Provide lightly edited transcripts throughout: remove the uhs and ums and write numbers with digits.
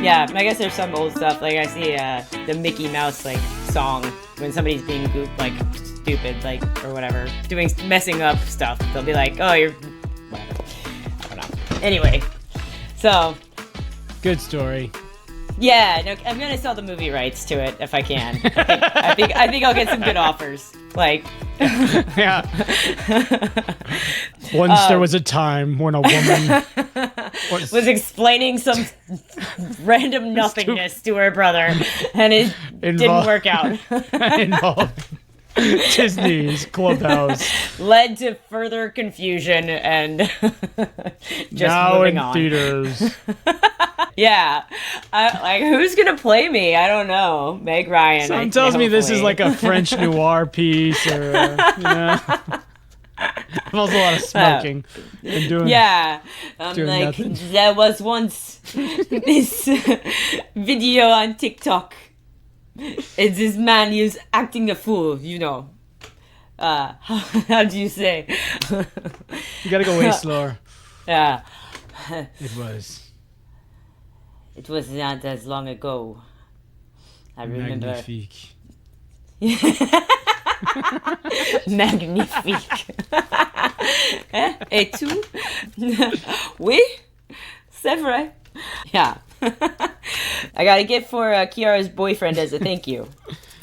Yeah, I guess there's some old stuff. Like I see the Mickey Mouse like song when somebody's being like stupid, like or whatever, messing up stuff. They'll be like, "Oh, you're whatever." I don't know. Anyway, so good story. Yeah, no, I'm gonna sell the movie rights to it if I can. I think I'll get some good offers. Like, yeah. Once there was a time when a woman was explaining some random nothingness to her brother, and it didn't work out. Involving Disney's Clubhouse led to further confusion and just now moving in on. Theaters. Yeah, like who's gonna play me? I don't know. Meg Ryan. Someone tells me this is like a French noir piece, or you know, involves a lot of smoking and doing. Yeah, doing like nothing. there was once this video on TikTok. It's this man, he was acting a fool, you know. How do you say? You gotta go way slower. Yeah. It was It was not as long ago. I remember. magnifique. Magnifique. Et tout? Oui, c'est vrai. Yeah. I got a gift for Kiara's boyfriend as a thank you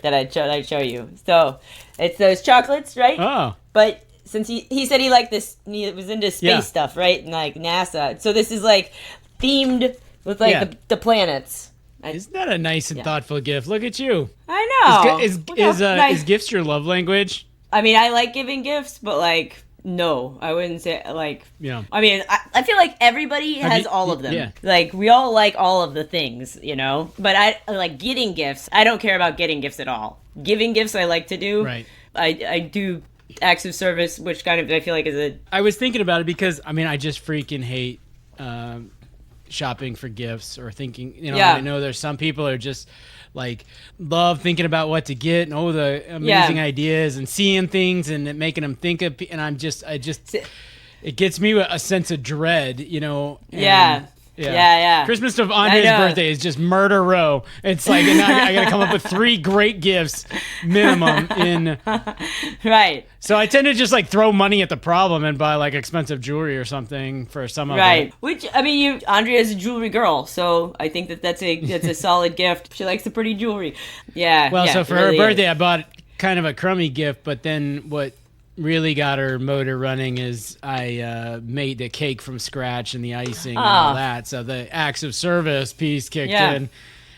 that I'd show you. So it's those chocolates, right? Oh. But since he said he liked this, he was into space stuff, right? And like NASA. So this is like themed with like the planets. Isn't that a nice and thoughtful gift? Look at you. I know. Is gifts your love language? I mean, I like giving gifts, but like, no, I wouldn't say like. Yeah. I mean, I feel like everybody has all of them. Yeah. Like we all like all of the things, you know. But I like getting gifts. I don't care about getting gifts at all. Giving gifts, I like to do. Right. I do acts of service, which kind of I feel like is a. I was thinking about it because I mean I just freaking hate shopping for gifts or thinking. You know, I know there's some people who are just like love thinking about what to get and the amazing ideas and seeing things and making them think of. And I just it gets me a sense of dread, you know. And, yeah. Christmas of Andre's birthday is just murder row. It's like and I got to come up with 3 great gifts minimum in. Right. So I tend to just like throw money at the problem and buy like expensive jewelry or something for some of it. Right. Which I mean, Andrea is a jewelry girl, so I think that's a solid gift. She likes the pretty jewelry. Yeah. Well, so for really her birthday, I bought kind of a crummy gift, but then what really got her motor running is I made the cake from scratch and the icing and all that. So the acts of service piece kicked in.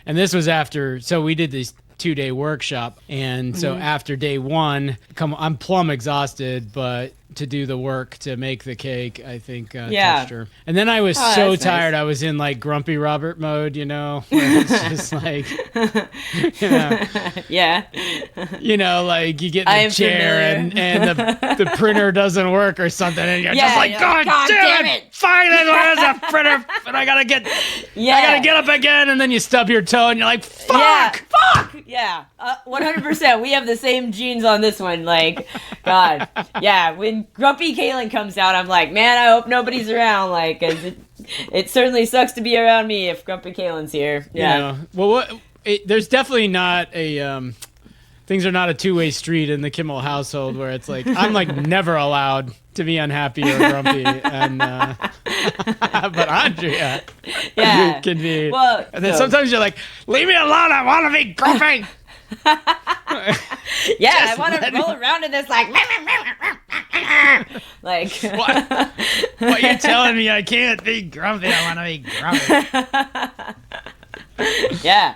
And this was after, so we did this 2-day workshop. And so after day 1, I'm plumb exhausted, but to do the work to make the cake, I think touched her. And then I was so tired. Nice. I was in like grumpy Robert mode, you know, where it's just like, you know, you know, like you get in the chair and the printer doesn't work or something, and you're just like, God damn it! Finally, there's a printer, and I gotta get up again, and then you stub your toe, and you're like, fuck. Yeah, 100%. We have the same genes on this one. Like, God, yeah. When Grumpy Kalyn comes out, I'm like, man, I hope nobody's around. Like, 'cause it certainly sucks to be around me if Grumpy Kalyn's here. Yeah. You know, well, there's definitely not a things are not a two-way street in the Kimmel household where it's like I'm like never allowed to be unhappy or grumpy, and but Andrea, can be. Well, and then sometimes you're like, leave me alone. I want to be grumpy. I want to roll around in this like what you're telling me I can't be grumpy. I want to be grumpy. Yeah,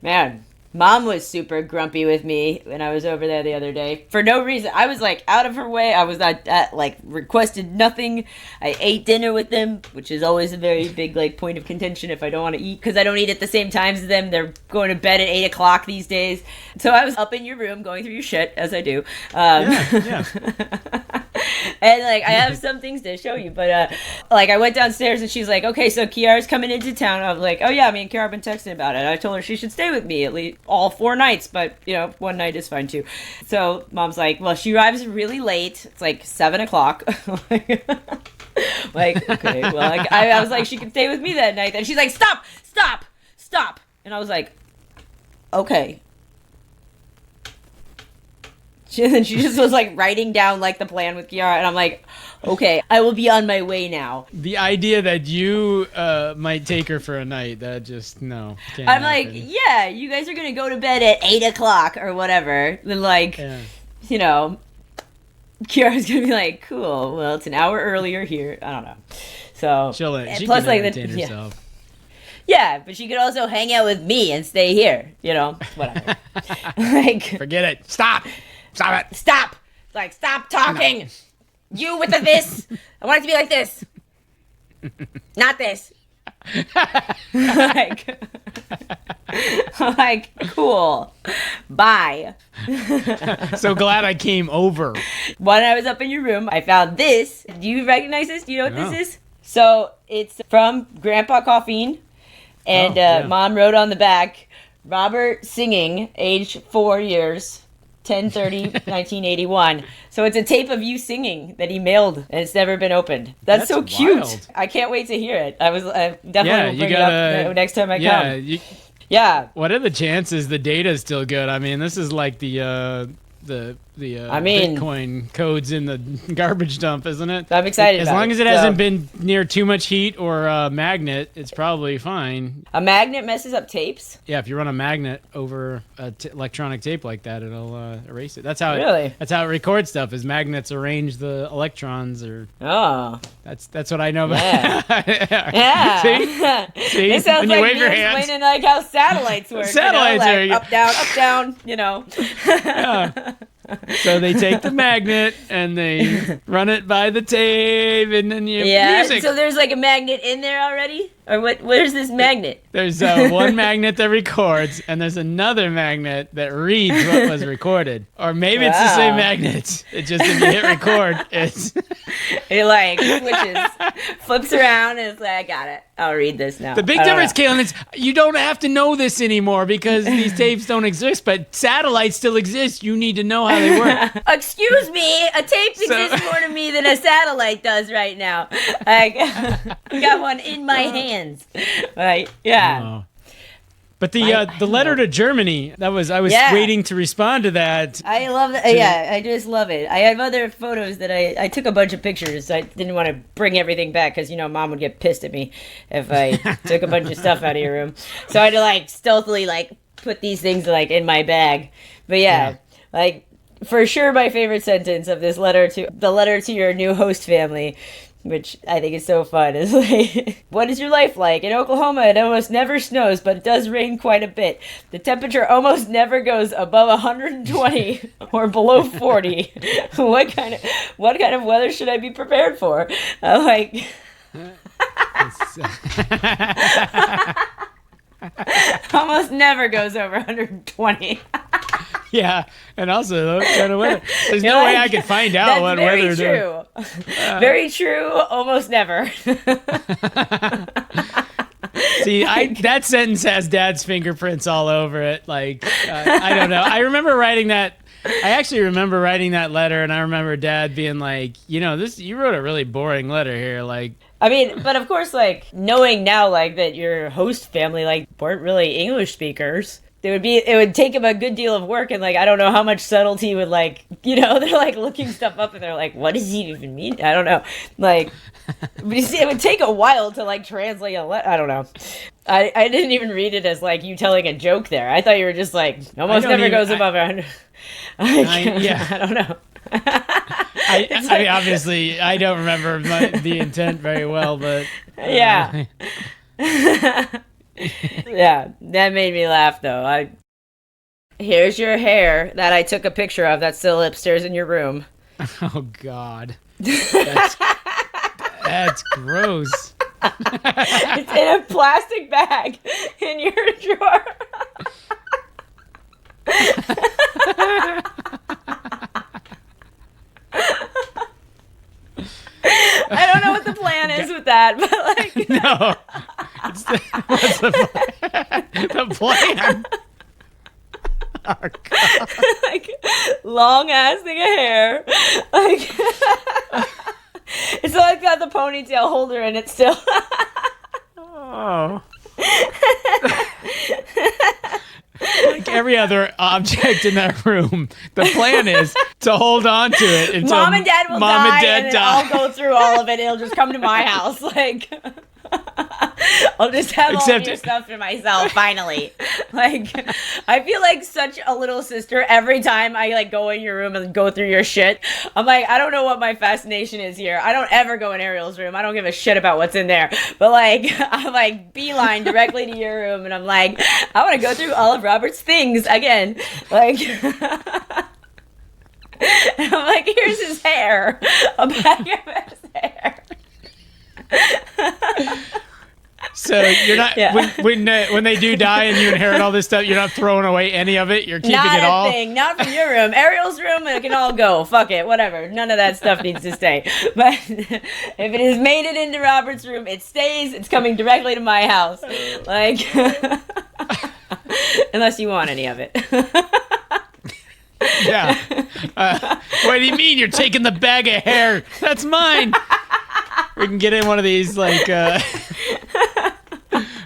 man. Mom was super grumpy with me when I was over there the other day. For no reason. I was like out of her way. I was not requested nothing. I ate dinner with them, which is always a very big like point of contention if I don't want to eat. Because I don't eat at the same times as them. They're going to bed at 8 o'clock these days. So I was up in your room going through your shit, as I do. And like I have some things to show you, but like I went downstairs and she's like, okay, so Kiara's coming into town. I was like, oh yeah, me and Kiara have been texting about it. I told her she should stay with me at least all 4 nights, but you know, 1 night is fine too. So Mom's like, well, she arrives really late. It's like 7 o'clock. Like, okay, well, like, I was like, she can stay with me that night. And she's like, stop. stop. And I was like, okay. She just was like writing down like the plan with Kiara, and I'm like, okay, I will be on my way now. The idea that you might take her for a night, that just, no. Can't I'm happen. like, yeah, you guys are going to go to bed at 8 o'clock or whatever. Then like, you know, Kiara's going to be like, cool, well, it's an hour earlier here. I don't know. So, She plus can like entertain herself. Yeah, but she could also hang out with me and stay here, you know, whatever. Like, forget it. Stop it. Stop. It's like, stop talking. No. You with the this. I want it to be like this. Not this. I'm like, cool. Bye. So glad I came over. When I was up in your room, I found this. Do you recognize this? Do you know what this is? So it's from Grandpa Coffeen. And Mom wrote on the back, Robert singing, age 4 years. 10/30/1981. So it's a tape of you singing that he mailed, and it's never been opened. That's so cute. Wild. I can't wait to hear it. I definitely will bring it up next time I come. Yeah. What are the chances the data's still good? I mean, this is like the Bitcoin codes in the garbage dump, isn't it? I'm excited. As long as it hasn't been near too much heat or a magnet, it's probably fine. A magnet messes up tapes? Yeah, if you run a magnet over electronic tape like that, it'll erase it. That's how that's how it records stuff. Is magnets arrange the electrons or? Oh, that's what I know about. Yeah. See? It sounds like me explaining like how satellites work. Satellites are up down. You know. Yeah. So they take the magnet and they run it by the tape, and then you have music. So there's like a magnet in there already, or what? Where's this magnet? There's one magnet that records, and there's another magnet that reads what was recorded, or maybe it's the same magnet. It just if you hit record, it like switches, flips around, and it's like, I got it. I'll read this now. The big difference, Kalyn, is you don't have to know this anymore because these tapes don't exist, but satellites still exist. You need to know how they work. Excuse me, a tape exists more to me than a satellite does right now. I got one in my hands. Like, yeah. Oh. But the letter to Germany, I was waiting to respond to that. I love that. Yeah, I just love it. I have other photos that I took a bunch of pictures. I didn't want to bring everything back because, Mom would get pissed at me if I took a bunch of stuff out of your room. So I had to, stealthily, put these things, in my bag. But, for sure my favorite sentence of this letter to your new host family, which I think is so fun, is what is your life like? In Oklahoma, it almost never snows, but it does rain quite a bit. The temperature almost never goes above 120 or below 40. What kind of weather should I be prepared for? Almost never goes over 120. Yeah, and also kind of weather. There's no way I could find out what weather. True. Very true. Almost never. See, that sentence has Dad's fingerprints all over it. I don't know. I actually remember writing that letter, and I remember Dad being like, you wrote a really boring letter here. But of course, knowing now, that your host family, weren't really English speakers. It would take him a good deal of work, and I don't know how much subtlety would they're looking stuff up, and they're like, what does he even mean? I don't know. But you see, it would take a while to translate a letter. I don't know. I didn't even read it as you telling a joke there. I thought you were just almost never goes above 100. I don't know. I mean, obviously, I don't remember the intent very well, but yeah. Yeah, that made me laugh though. Here's your hair that I took a picture of that's still upstairs in your room. Oh God, that's gross. It's in a plastic bag in your drawer. I don't know what the plan is with that, but no. What's the plan? The plan? Oh, God. Long ass thing of hair. It's got the ponytail holder in it still. Oh. every other object in that room. The plan is to hold on to it until Mom and Dad will Mom die, and Dad then die. I'll go through all of it. It'll just come to my house. Like, I'll just have all of your stuff to myself, finally. Like, I feel like such a little sister every time I, like, go in your room and go through your shit. I'm like, I don't know what my fascination is here. I don't ever go in Ariel's room. I don't give a shit about what's in there. But, like, I'm, like, beeline directly to your room, and I'm like, I want to go through all of Robert's things again. Like... And I'm like, here's his hair. A bag of his hair. So you're not when they do die and you inherit all this stuff, you're not throwing away any of it. You're keeping it all. Not a thing. Not from your room. Ariel's room, it can all go. Fuck it. Whatever. None of that stuff needs to stay. But if it has made it into Robert's room, it stays. It's coming directly to my house. Like, unless you want any of it. Yeah. What do you mean you're taking the bag of hair? That's mine. We can get in one of these, like,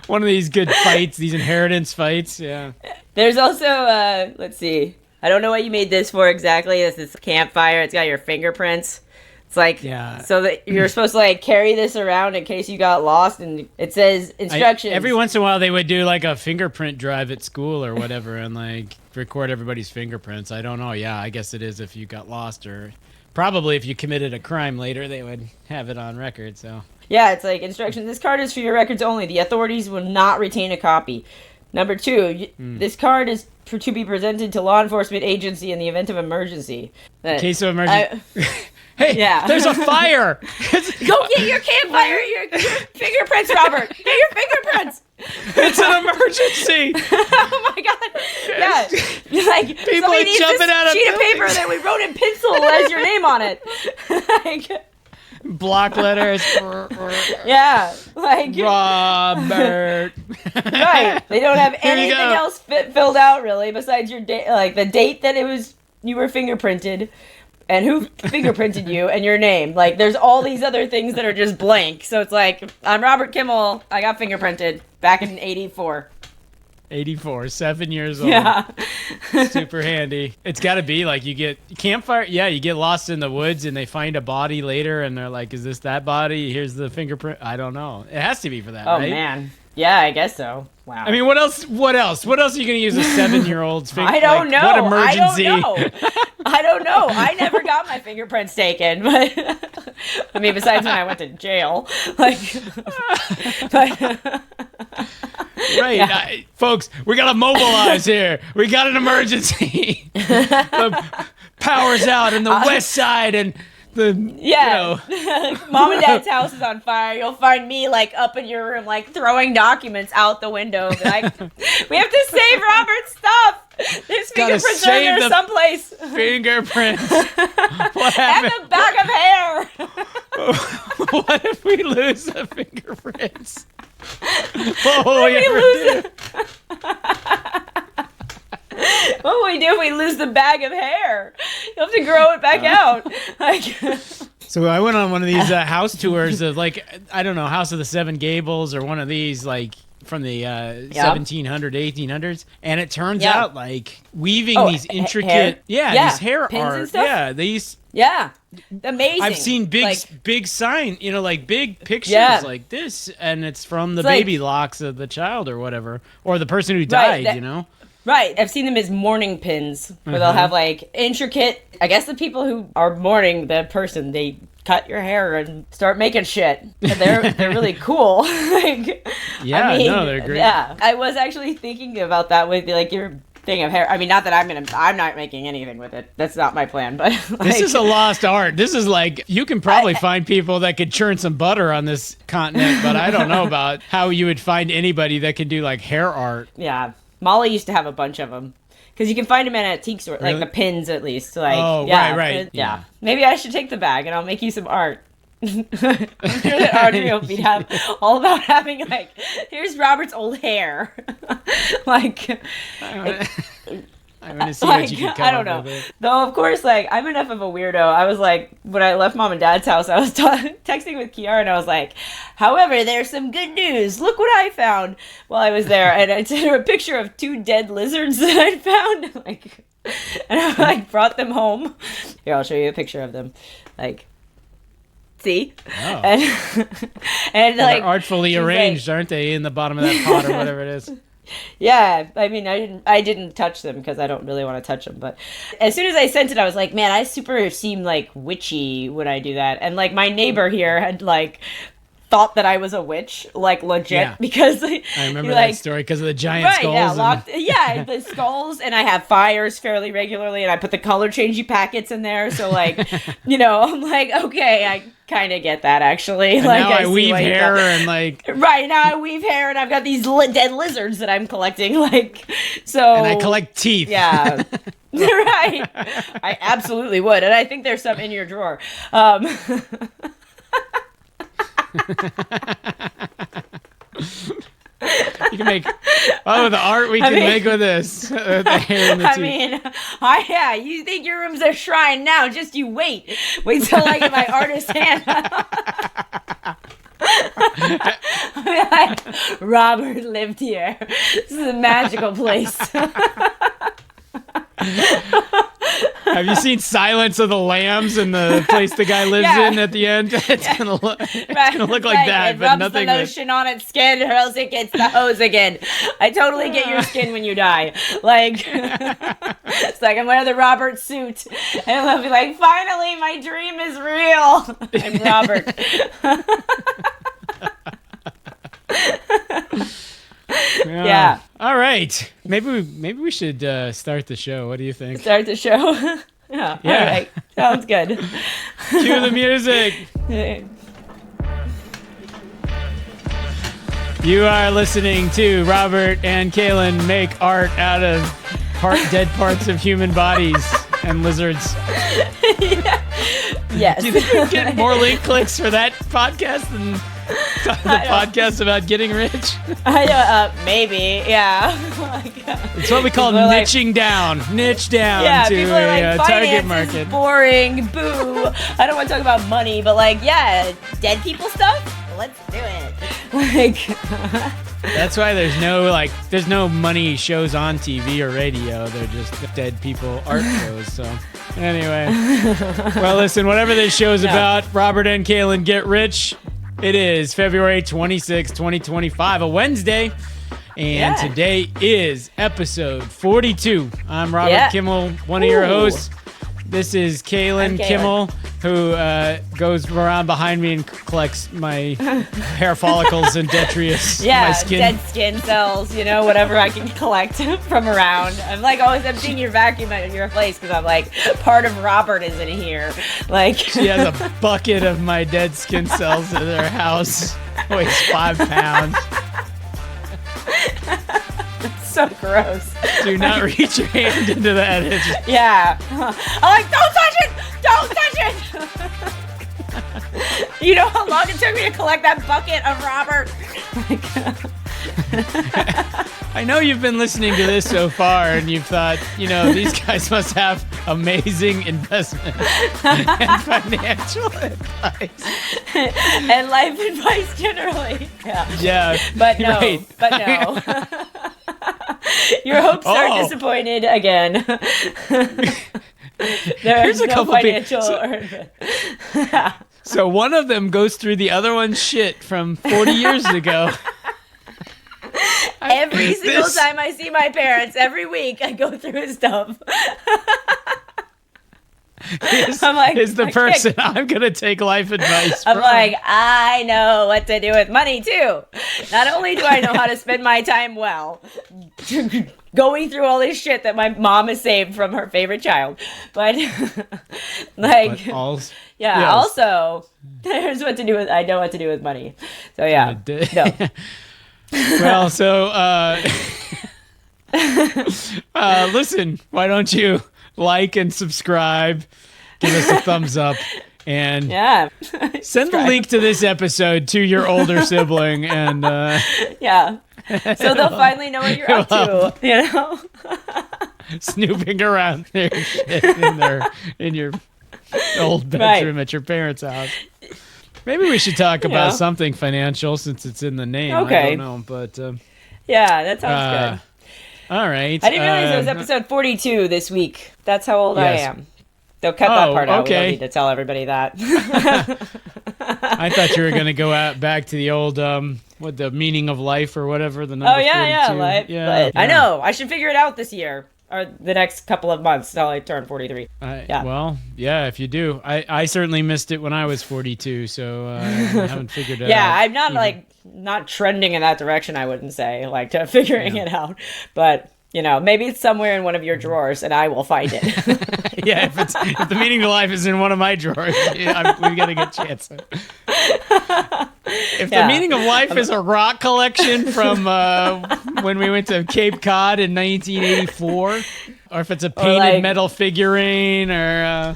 one of these good fights, these inheritance fights. Yeah. There's also, let's see. I don't know what you made this for exactly. It's this campfire. It's got your fingerprints. It's like, so that you're supposed to, like, carry this around in case you got lost, and it says instructions. Every once in a while they would do, like, a fingerprint drive at school or whatever and, like, record everybody's fingerprints. I don't know. Yeah, I guess it is if you got lost, or probably if you committed a crime later, they would have it on record, so. Yeah, it's like instructions. This card is for your records only. The authorities will not retain a copy. Number 2, this card is to be presented to law enforcement agency in the event of emergency. In case of emergency. Hey, there's a fire! Go get your campfire, your fingerprints, Robert! Get your fingerprints! It's an emergency! Oh my god! Yeah, like people are jumping out of sheet of paper that we wrote in pencil has your name on it. Like, block letters. Yeah, like Robert. Right. They don't have anything else filled out really besides your date, like the date that you were fingerprinted. And who fingerprinted you and your name. Like, there's all these other things that are just blank. So it's like, I'm Robert Kimmel. I got fingerprinted back in 84. 84, 7 years old. Yeah. Super handy. It's got to be like you get campfire. Yeah, you get lost in the woods and they find a body later and they're like, is this that body? Here's the fingerprint. I don't know. It has to be for that, right? Oh, man. Yeah, I guess so. Wow. I mean, what else? What else are you going to use a 7-year-old's finger? I don't know. What emergency? I don't know. I never got my fingerprints taken, but I mean, besides when I went to jail, like. Right, Yeah. Folks, we gotta mobilize here. We got an emergency. The power's out in the west side, and Mom and Dad's house is on fire. You'll find me like up in your room, like throwing documents out the window. Like, we have to save Robert's stuff. His fingerprints are in there someplace. Fingerprints. What happened? And the bag of hair. What if we lose the fingerprints? What will we do if we lose the bag of hair? You'll have to grow it back out. Like. So I went on one of these house tours of, like, I don't know, House of the Seven Gables or one of these, like, from the 1700s, 1800s, and it turns out, like, weaving these intricate, these hair pins art, and stuff? Amazing. I've seen big sign, like big pictures like this, and it's from the baby locks of the child or whatever, or the person who died, Right, I've seen them as mourning pins, where they'll have, like, intricate, I guess the people who are mourning the person, they cut your hair and start making shit. They're really cool. Like, they're great. Yeah, I was actually thinking about that with, like, your thing of hair. I mean, not that I'm not making anything with it. That's not my plan, but like, this is a lost art. This is like, you can probably find people that could churn some butter on this continent, but I don't know about how you would find anybody that could do, like, hair art. Yeah. Molly used to have a bunch of them. Because you can find them in antique store, like the pins at least. Like, right. Yeah. Maybe I should take the bag and I'll make you some art. I'm sure that Audrey will be all about having, like, here's Robert's old hair. like I'm gonna see what you can come I don't know. up with. Though, of course, like, I'm enough of a weirdo. I was like, when I left mom and dad's house, I was texting with Kiara, and I was like, however, there's some good news. Look what I found while I was there. And I sent her a picture of 2 dead lizards that I'd found. Like, and I, like, brought them home. Here, I'll show you a picture of them. Like, see? Oh. And like, they're artfully arranged, like, aren't they, in the bottom of that pot or whatever it is? Yeah, I mean, I didn't touch them because I don't really want to touch them. But as soon as I sent it, I was like, man, I super seem like witchy when I do that. And like my neighbor here had like thought that I was a witch, like legit, because I remember like, that story because of the giant skulls. Yeah, the skulls, and I have fires fairly regularly, and I put the color changey packets in there. So like, you know, I'm like, okay, I kind of get that actually. And like now I weave hair and like right now I weave hair, and I've got these dead lizards that I'm collecting. Like, so and I collect teeth. Yeah. Right. I absolutely would, and I think there's some in your drawer. You can make the art we can make with this. The hair and the teeth. I mean, yeah, you think your room's a shrine now? Just you wait till I get my artist hand. Like, Robert lived here. This is a magical place. Have you seen Silence of the Lambs and the place the guy lives in at the end? It's gonna look like that, it but rubs nothing. The lotion on its skin, or else it gets the hose again. I totally get your skin when you die. Like, it's like I'm wearing the Robert suit, and I'll be like, finally, my dream is real. I'm Robert. Yeah. All right. Maybe we should start the show. What do you think? Start the show. Yeah. All right. Sounds good. Cue the music. You are listening to Robert and Kalyn make art out of dead parts of human bodies and lizards. Yeah. Yes. Do you think we get more link clicks for that podcast than the podcast about getting rich? I know, maybe, yeah. It's what we call niching down. Niche down to a target market. Is boring, boo. I don't want to talk about money, but like, yeah, dead people stuff? Let's do it. Like, that's why there's no money shows on TV or radio. They're just dead people art shows. So anyway, well, listen, whatever this show's about, Robert and Kalyn get rich. It is February 26, 2025, a Wednesday, and today is episode 42. I'm Robert Kimmel, one of your hosts. This is Kalyn Kimmel, who goes around behind me and collects my hair follicles and detritus. Yeah, my skin. Dead skin cells, you know, whatever I can collect from around. I'm like always emptying your vacuum at your place because I'm like, part of Robert is in here. Like, she has a bucket of my dead skin cells in her house. Weighs 5 pounds. So gross. Do not reach your hand into that. Yeah. I'm like, don't touch it! Don't touch it! You know how long it took me to collect that bucket of Robert? I know you've been listening to this so far and you've thought, you know, these guys must have amazing investment and financial advice. And life advice generally. Yeah. But no. Your hopes are disappointed again. There's no financial. So one of them goes through the other one's shit from 40 years ago. Every single time I see my parents, every week I go through his stuff. I'm like, is the person I'm gonna take life advice from. I'm like, I know what to do with money too. Not only do I know how to spend my time well, going through all this shit that my mom has saved from her favorite child, but like, also there's what to do with. I know what to do with money. So yeah, no. Well, so listen, why don't you like and subscribe, give us a thumbs up, and send the link to this episode to your older sibling, and so they'll finally know what you're up to, you know. snooping around their shit in your old bedroom at your parents' house. Maybe we should talk about something financial since it's in the name. Okay. I don't know, but yeah, that sounds good. All right. I didn't realize it was episode 42 this week. That's how old I am. They'll cut that part out. Okay. We don't need to tell everybody that. I thought you were going to go back to the old, what, the meaning of life or whatever, the number 42. Yeah. I know. I should figure it out this year or the next couple of months until I turn 43. Well, yeah, if you do. I certainly missed it when I was 42, so I haven't figured it out. Yeah, I'm not, not trending in that direction, I wouldn't say, to figuring it out. But... maybe it's somewhere in one of your drawers, and I will find it. Yeah, if the meaning of life is in one of my drawers, we got a good chance. If the meaning of life is a rock collection from when we went to Cape Cod in 1984, or if it's a painted metal figurine, or...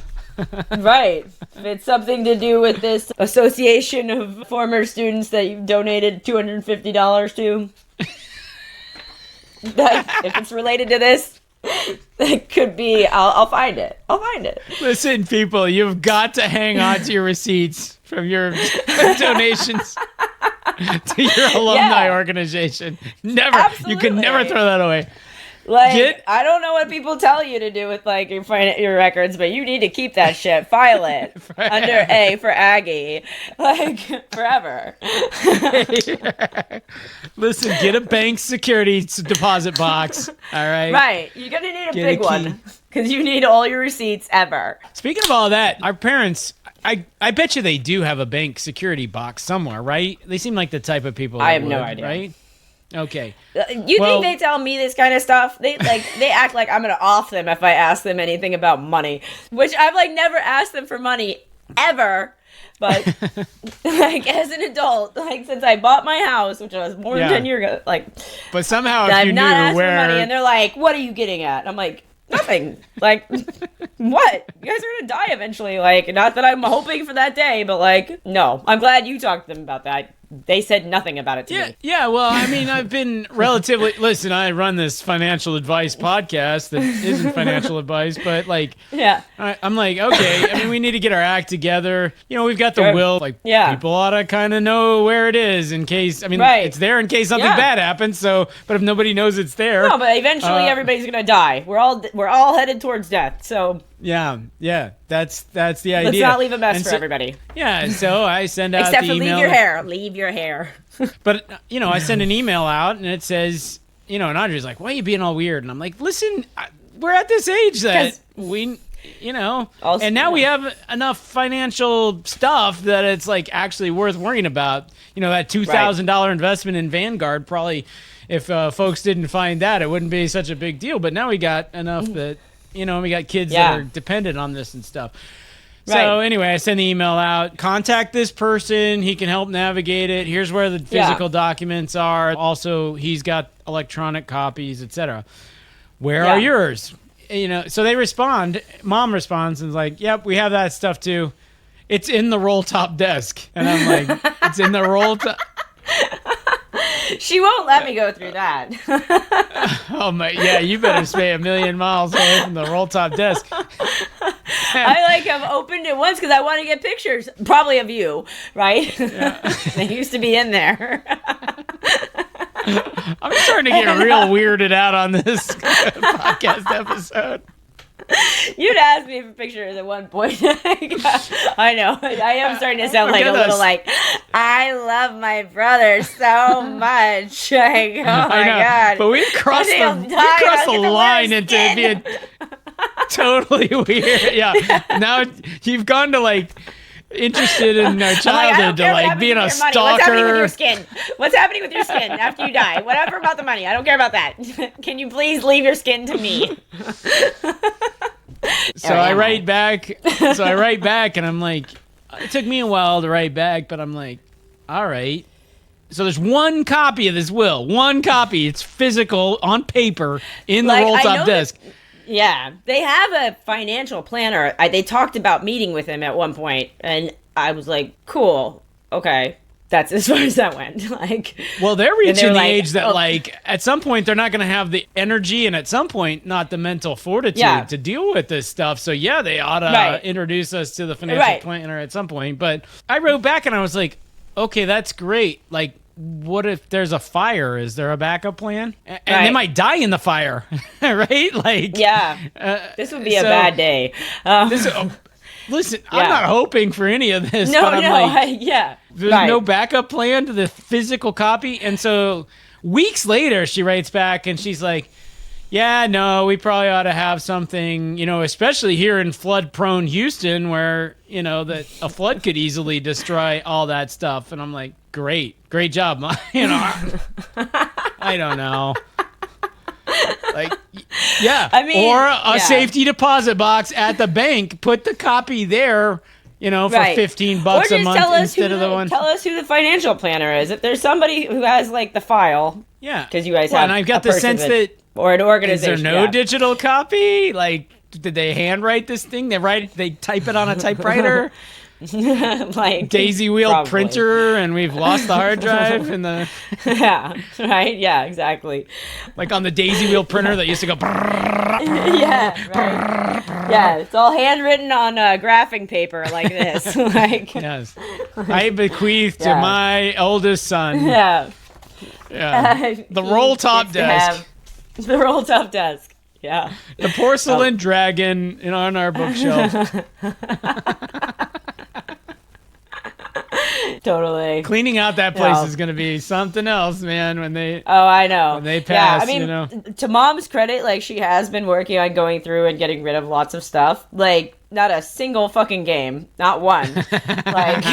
Right. If it's something to do with this association of former students that you've donated $250 to... if it's related to this, it could be. I'll find it. Listen, people, you've got to hang on to your receipts from your donations to your alumni organization. Never. Absolutely. You can never throw that away. I don't know what people tell you to do with your records, but you need to keep that shit. File it under A for Aggie, forever. Listen, get a bank security deposit box. All right. Right. You're gonna need a big one because you need all your receipts ever. Speaking of all that, our parents. I bet you they do have a bank security box somewhere, right? They seem like the type of people. I have no idea. Right. Okay. You think they tell me this kind of stuff? They act like I'm gonna off them if I ask them anything about money, which I've never asked them for money ever. But as an adult, since I bought my house, which was more than 10 years ago, but somehow if I've you not knew asked where, for money, and they're like, "What are you getting at?" And I'm like, "Nothing." What? You guys are gonna die eventually. Not that I'm hoping for that day, but no. I'm glad you talked to them about that. They said nothing about it to me. Yeah, well, I mean, I've been relatively... Listen, I run this financial advice podcast that isn't financial advice, but, I'm like, okay, I mean, we need to get our act together. We've got the will. People ought to kind of know where it is in case... I mean, it's there in case something bad happens, but if nobody knows it's there... No, but eventually everybody's going to die. We're all headed towards death, so... Yeah, that's the idea. Let's not leave a mess for everybody. Yeah, so I send out Except the for email. Leave your hair. But, I send an email out, and it says, and Audrey's like, why are you being all weird? And I'm like, listen, we're at this age that we, and now we have enough financial stuff that it's, actually worth worrying about. That $2,000 investment in Vanguard probably, if folks didn't find that, it wouldn't be such a big deal. But now we got enough that... we got kids that are dependent on this and stuff. So anyway, I send the email out. Contact this person. He can help navigate it. Here's where the physical documents are. Also, he's got electronic copies, etc. Where are yours? So they respond. Mom responds and is like, yep, we have that stuff too. It's in the roll top desk. And I'm like, it's in the roll top... She won't let me go through that. Oh my! Yeah, you better stay a million miles away from the roll top desk. I have opened it once because I want to get pictures, probably of you, right? Yeah. They used to be in there. I'm starting to get real weirded out on this podcast episode. You'd ask me for pictures at one point. I know. I am starting to sound a little I love my brother so much. Oh my God. But we've crossed the line into being totally weird. Yeah. Now you've gone to interested in our childhood to being a stalker. What's happening with your skin after you die? Whatever about the money. I don't care about that. Can you please leave your skin to me? So I write back and I'm like, it took me a while to write back, but I'm like, all right. So there's one copy of this will. One copy. It's physical on paper in the roll top desk. Yeah, they have a financial planner. They talked about meeting with him at one point, and I was like, cool, okay. that's as far as that went. Like, well, they're reaching the like, age that like at some point they're not going to have the energy and at some point not the mental fortitude to deal with this stuff. So yeah, they ought to introduce us to the financial planner at some point. But I wrote back and I was like, okay, that's great. Like, what if there's a fire? Is there a backup plan? And they might die in the fire, right? Like, this would be a bad day. Listen, I'm not hoping for any of this. No, but I'm like, there's right. no backup plan to the physical copy. And so weeks later, she writes back and she's like, yeah, no, we probably ought to have something, especially here in flood-prone Houston where, that a flood could easily destroy all that stuff. And I'm like, great job, Mom. I don't know. Like, yeah. I mean, or a safety deposit box at the bank. Put the copy there, for $15 a month instead of the one. Tell us who the financial planner is. If there's somebody who has like the file. Yeah. Because you guys have. And I've got the sense that. Or an organization. Is there no digital copy? Like, did they handwrite this thing? They type it on a typewriter? Like daisy wheel printer, and we've lost the hard drive in the exactly, like on the daisy wheel printer that used to go it's all handwritten on graphing paper like this. Like, yes, I bequeath to my oldest son the roll top desk, the roll top desk, the porcelain dragon on our bookshelf. Totally. Cleaning out that place is going to be something else, man, when they I know. When they pass, to Mom's credit, like, she has been working on going through and getting rid of lots of stuff. Like, not a single fucking game. Not one. Like,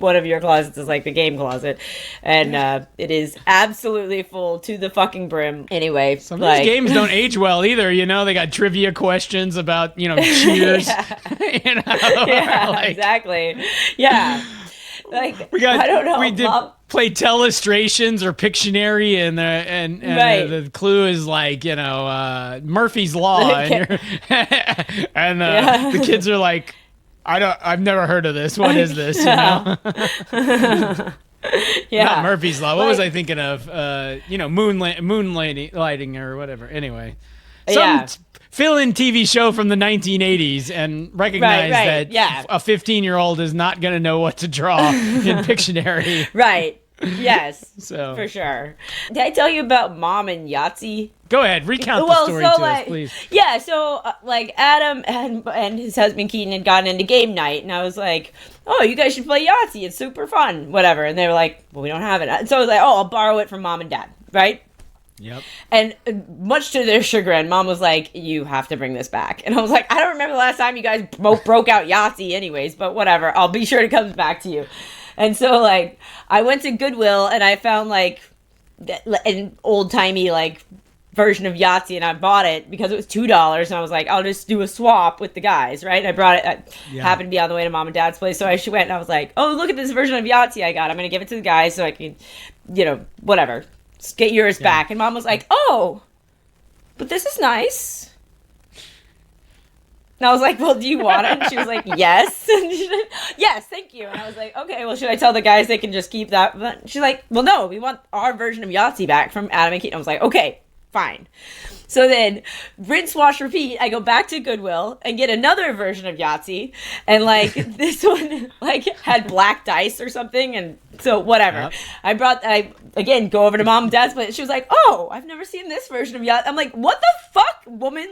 one of your closets is like the game closet. And it is absolutely full to the fucking brim. Anyway. Some of these games don't age well either, They got trivia questions about, Cheers. Exactly. Yeah. Like, I don't know. We did play Telestrations or Pictionary, and the clue is like Murphy's Law, and the kids are like, I've never heard of this. What is this? Not Murphy's Law. What was I thinking of? Moonlighting or whatever. Anyway, fill-in TV show from the 1980s and recognize that a 15-year-old is not going to know what to draw in Pictionary. Right. Yes. So for sure. Did I tell you about Mom and Yahtzee? Go ahead, recount the story to us, please. Yeah, so Adam and his husband Keaton had gotten into game night, and I was like, "Oh, you guys should play Yahtzee. It's super fun, whatever." And they were like, "Well, we don't have it." So I was like, "Oh, I'll borrow it from Mom and Dad." Right? Yep. And much to their chagrin, Mom was like, "You have to bring this back." And I was like, "I don't remember the last time you guys broke out Yahtzee anyways, but whatever. I'll be sure it comes back to you." And so, I went to Goodwill and I found, an old-timey, version of Yahtzee, and I bought it because it was $2, and I was like, I'll just do a swap with the guys, right? And I brought it. I happened to be on the way to Mom and Dad's place, so I went and I was like, oh, look at this version of Yahtzee I got. I'm going to give it to the guys so I can, whatever. Just get yours back. And Mom was like, oh, but this is nice. And I was like, well, do you want it? And she was like, yes. And she said, yes, thank you. And I was like, okay, well, should I tell the guys they can just keep that? But she's like, well, no, we want our version of Yahtzee back from Adam and Keaton. I was like, okay, fine. So then, rinse, wash, repeat, I go back to Goodwill and get another version of Yahtzee. And, this one, had black dice or something. And so, whatever. Yep. I again, go over to Mom and Dad's place. She was like, oh, I've never seen this version of Yahtzee. I'm like, what the fuck, woman?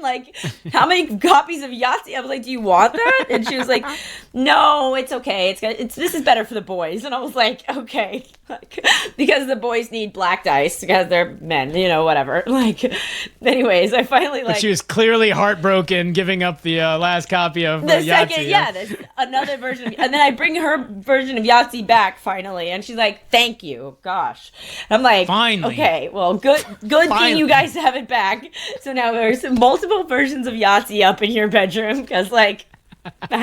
How many copies of Yahtzee? I was like, do you want that? And she was like, no, it's okay. This is better for the boys. And I was like, okay. Because the boys need black dice because they're men, whatever. Anyways, I finally But she was clearly heartbroken giving up the last copy of the Yahtzee. Second, there's another version, and then I bring her version of Yahtzee back finally, and she's like, "Thank you, gosh." And I'm like, finally, okay, well, good thing you guys have it back. So now there's multiple versions of Yahtzee up in your bedroom because I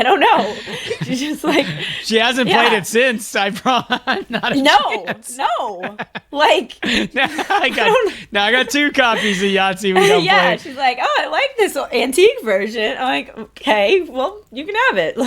don't know. She's just she hasn't played it since. I promise. Not a chance. No. Now I got 2 copies of Yahtzee we don't play. She's like, oh, I like this antique version. I'm like, okay, well, you can have it.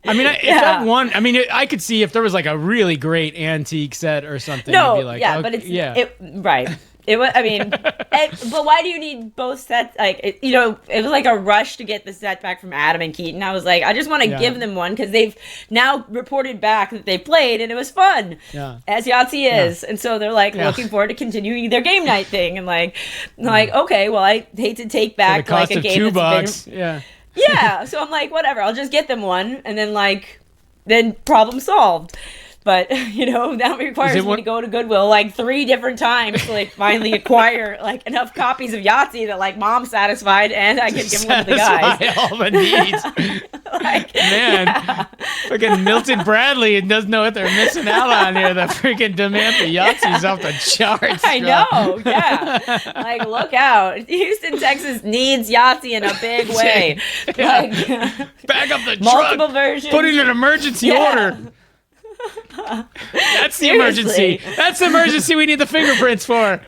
I mean, if that one, I mean, I could see if there was like a really great antique set or something. No, you'd be like, yeah, okay, but it's yeah. right. It was. I mean, but why do you need both sets? Like, it was like a rush to get the set back from Adam and Keaton. I was like, I just want to give them one because they've now reported back that they played and it was fun. Yeah. As Yahtzee is, and so they're like looking forward to continuing their game night thing and like, okay, well, I hate to take back like a game that's $2. Been, yeah. So I'm like, whatever, I'll just get them one and then problem solved. But, that requires me to go to Goodwill like 3 different times to like finally acquire like enough copies of Yahtzee that like Mom's satisfied and I can give one to the guys. All the needs. Fucking Milton Bradley doesn't know what they're missing out on here. The freaking demand for Yahtzee's off the charts. I know, yeah. Like, look out. Houston, Texas needs Yahtzee in a big way. Like, back up the multiple truck. versions. Put in an emergency order. That's the emergency. That's the emergency we need the fingerprints for.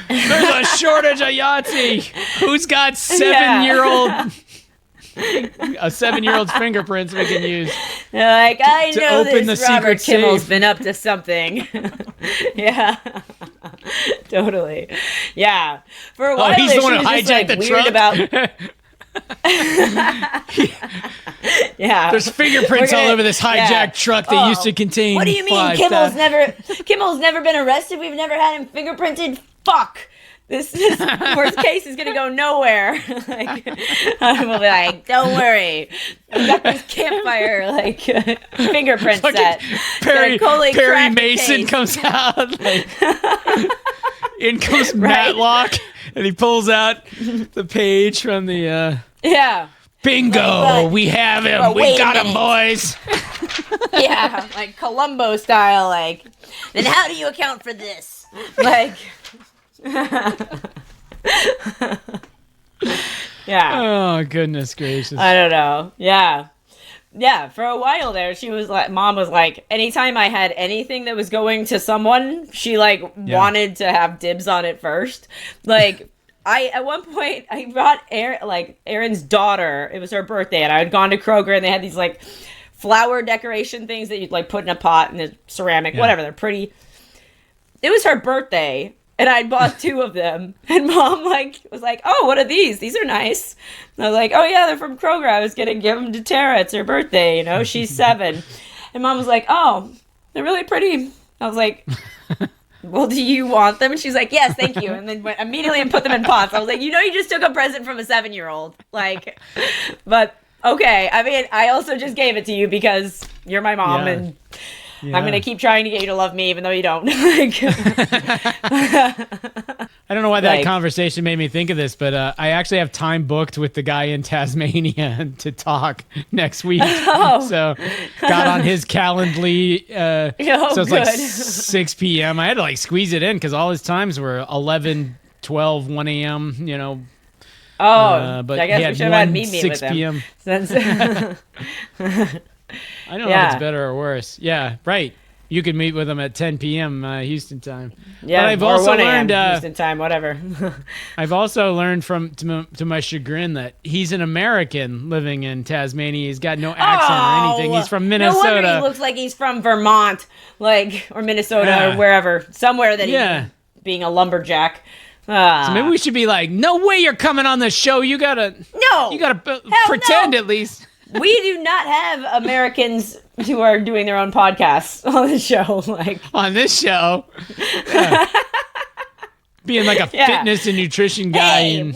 There's a shortage of Yahtzee. Who's got 7-year-old a 7-year-old's fingerprints we can use? They're like, I know open this the Robert secret Kimmel's safe. been up to something. Yeah. Totally. Yeah. For a while he's there, the one she who was just, hijacked like, the weird truck? about yeah. There's fingerprints all over this hijacked truck that used to contain. What do you mean Kimmel's never been arrested? We've never had him fingerprinted? Fuck. This worst case is gonna go nowhere. Like, I will be like, don't worry. I've got this campfire fingerprint set. Perry Mason comes out. Like, in comes Matlock, and he pulls out the page from the. Yeah. Bingo! We have him. We got him, boys. Yeah, like Columbo style. Like, then how do you account for this? Like. Yeah. Oh, goodness gracious. I don't know. Yeah. Yeah, for a while there, Mom was like, anytime I had anything that was going to someone, she wanted to have dibs on it first. Like, at one point, I brought Erin's daughter, it was her birthday, and I had gone to Kroger, and they had these flower decoration things that you'd put in a pot in a ceramic, whatever, they're pretty. It was her birthday. And I bought 2 of them. And Mom was like, oh, what are these? These are nice. And I was like, oh yeah, they're from Kroger. I was going to give them to Tara. It's her birthday, she's 7. And Mom was like, oh, they're really pretty. I was like, well, do you want them? And she's like, yes, thank you. And then went immediately and put them in pots. I was like, you just took a present from a 7-year-old. But okay. I mean, I also just gave it to you because you're my mom and... Yeah. I'm going to keep trying to get you to love me even though you don't. I don't know why that conversation made me think of this, but I actually have time booked with the guy in Tasmania to talk next week. Oh. So got on his Calendly. So it's 6 p.m. I had to squeeze it in because all his times were 11, 12, 1 a.m., but I guess he had we should have had me 6 meet p.m. with him. I don't know if it's better or worse. Yeah, right. You could meet with him at 10 p.m. Houston time. Yeah, but I've or also 1 a.m. learned Houston time, whatever. I've also learned to my chagrin that he's an American living in Tasmania. He's got no accent or anything. He's from Minnesota. No wonder he looks like he's from Vermont, or Minnesota or wherever, somewhere that he's being a lumberjack. So maybe we should be like, no way you're coming on the show. You gotta pretend at least. We do not have Americans who are doing their own podcasts on this show. On this show, being a fitness and nutrition guy.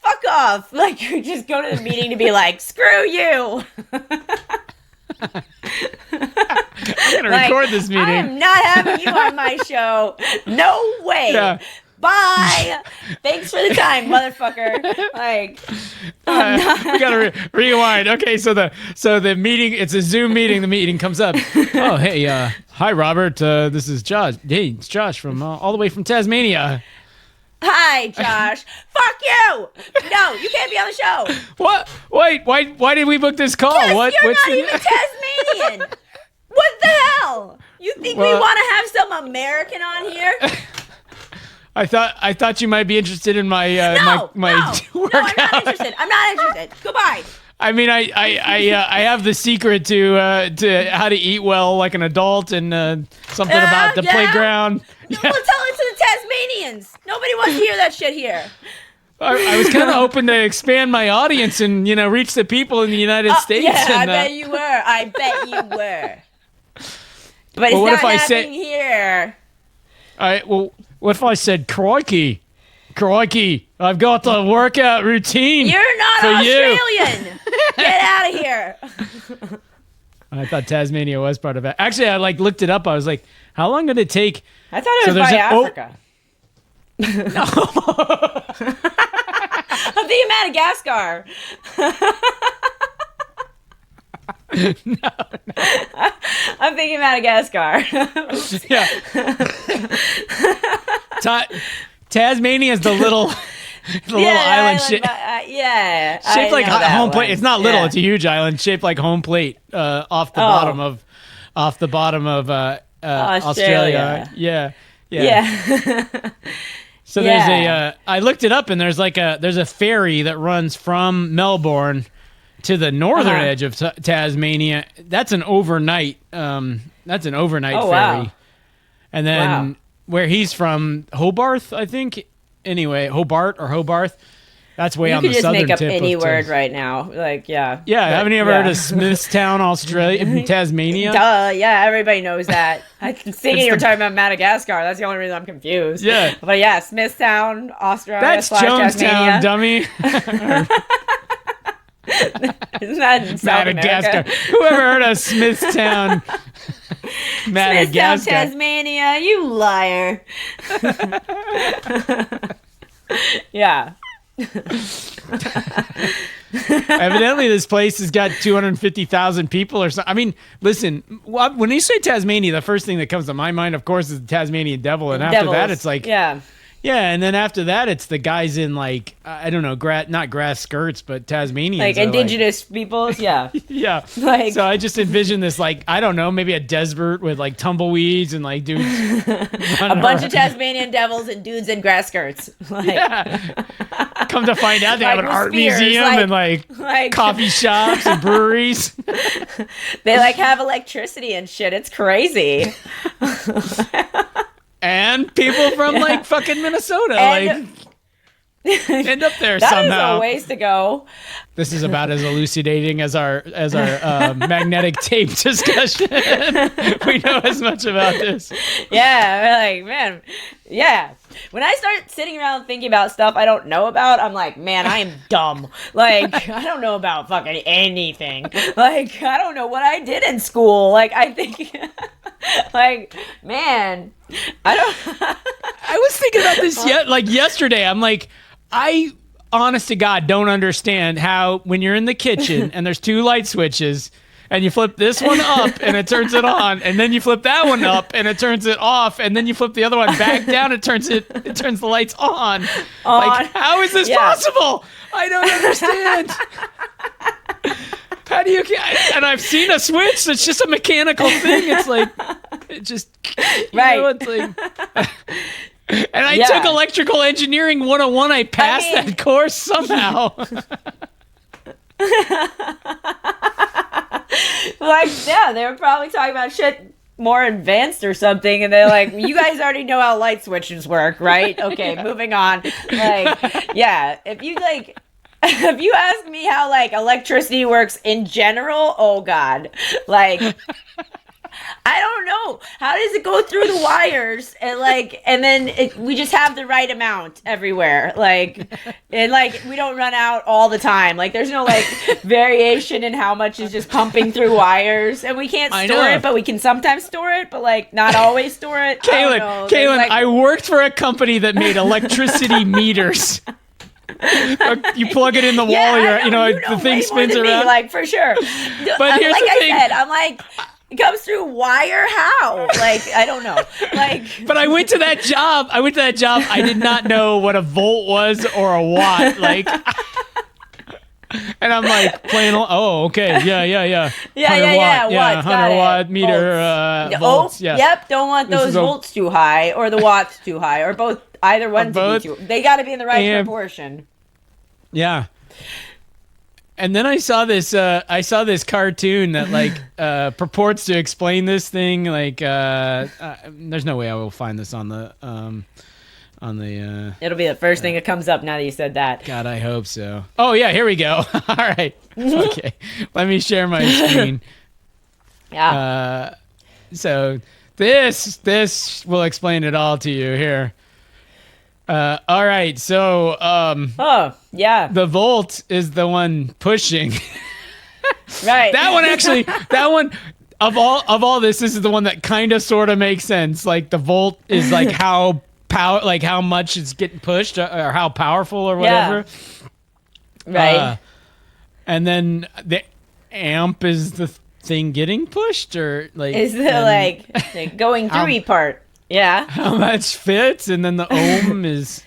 Fuck off. You just go to the meeting to be like, screw you. I'm gonna record this meeting. I'm not having you on my show. No way. Yeah. Bye. Thanks for the time, motherfucker. We gotta rewind. Okay, so the meeting. It's a Zoom meeting. The meeting comes up. Oh, hey, hi, Robert. This is Josh. Hey, it's Josh from all the way from Tasmania. Hi, Josh. Fuck you. No, you can't be on the show. What? Wait. Why did we book this call? You're not even Tasmanian. What the hell? You think we want to have some American on here? I thought you might be interested in my No, workout. I'm not interested. Goodbye. I mean, I have the secret to how to eat well like an adult and something about the playground. No, tell it to the Tasmanians. Nobody wants to hear that shit here. I was kind of hoping to expand my audience and reach the people in the United States. Yeah, and, I bet you were. I bet you were. But well, it's not happening here. All right. Well, what if I said, "Crikey, I've got the workout routine"? You're not for Australian. Get out of here. I thought Tasmania was part of it. Actually, I looked it up. I was like, how long did it take? I thought it was by Africa. No. I'm thinking Madagascar. No. I'm thinking Madagascar. Yeah. Tasmania is the little island shaped like home plate. It's not little; it's a huge island shaped like home plate off the bottom of Australia. Yeah. So there's I looked it up, and there's a ferry that runs from Melbourne to the northern edge of Tasmania. That's an overnight. Ferry. Wow. And then where he's from, Hobart, I think. Anyway, Hobart. That's way on the southern tip. You could just make up any of word right now. Yeah, haven't you ever heard of Smithtown, Australia, Tasmania? Duh, yeah, everybody knows that. I was thinking you were talking about Madagascar. That's the only reason I'm confused. Yeah. But yeah, Smithtown, Australia. That's Jonestown, dummy. Isn't that in South Madagascar? America? Whoever heard of Smithtown, Madagascar? Smithtown, Tasmania, you liar. Yeah. Evidently, this place has got 250,000 people or something. I mean, listen, when you say Tasmania, the first thing that comes to my mind, of course, is the Tasmanian devil. And after that, it's like... Yeah, and then after that, it's the guys in I don't know, not grass skirts, but Tasmanians. Like indigenous peoples, yeah. Yeah. So I just envision this, I don't know, maybe a desert with tumbleweeds and dudes. A bunch of Tasmanian devils and dudes in grass skirts. Yeah. Come to find out, they have an art museum and coffee shops and breweries. They have electricity and shit. It's crazy. And people from fucking Minnesota end up there somehow. That is a ways to go. This is about as elucidating as our magnetic tape discussion. We know as much about this. Yeah, we're man, yeah. When I start sitting around thinking about stuff I don't know about, I'm like, man, I am dumb. I don't know about fucking anything. I don't know what I did in school. I think, man, I don't. I was thinking about this yesterday. I'm like, I honest to God don't understand how when you're in the kitchen and there's two light switches and you flip this one up and it turns it on, and then you flip that one up and it turns it off, and then you flip the other one back down, it turns the lights on. How is this possible? I don't understand. How do you? And I've seen a switch that's just a mechanical thing. It's it just right. And I took electrical engineering 101. I passed that course somehow. They were probably talking about shit more advanced or something, and they're like, you guys already know how light switches work, right? Okay, moving on. If you ask me how electricity works in general, oh god, I don't know. How does it go through the wires and then we just have the right amount everywhere, and we don't run out all the time. There's no variation in how much is just pumping through wires, and we can't store it, but we can sometimes store it, but not always store it. Kalyn, I worked for a company that made electricity meters. You plug it in the wall, the thing spins around. For sure. But here's the thing. I said, I'm it comes through wire? How? I don't know. But I went to that job. I did not know what a volt was or a watt. And I'm playing. Oh, okay. Yeah. 100 watt. Yeah, 100 watt meter volts. Yeah. Yep. Don't want those volts too high or the watts too high or both. Either one to be too. They got to be in the right proportion. Yeah. And then I saw this cartoon that like purports to explain this thing. Like, there's no way I will find this on the. It'll be the first thing that comes up now that you said that. God, I hope so. Oh yeah, here we go. All right. Okay, let me share my screen. Yeah. So this will explain it all to you here. All right, so oh yeah, the volt is the one pushing. Right. That one of all this is the one that kind of sort of makes sense. Like the volt is like how much it's getting pushed or how powerful or whatever. Yeah. Right. And then the amp is the thing getting pushed, or like is the going through part. Yeah. How much fits, and then the ohm is,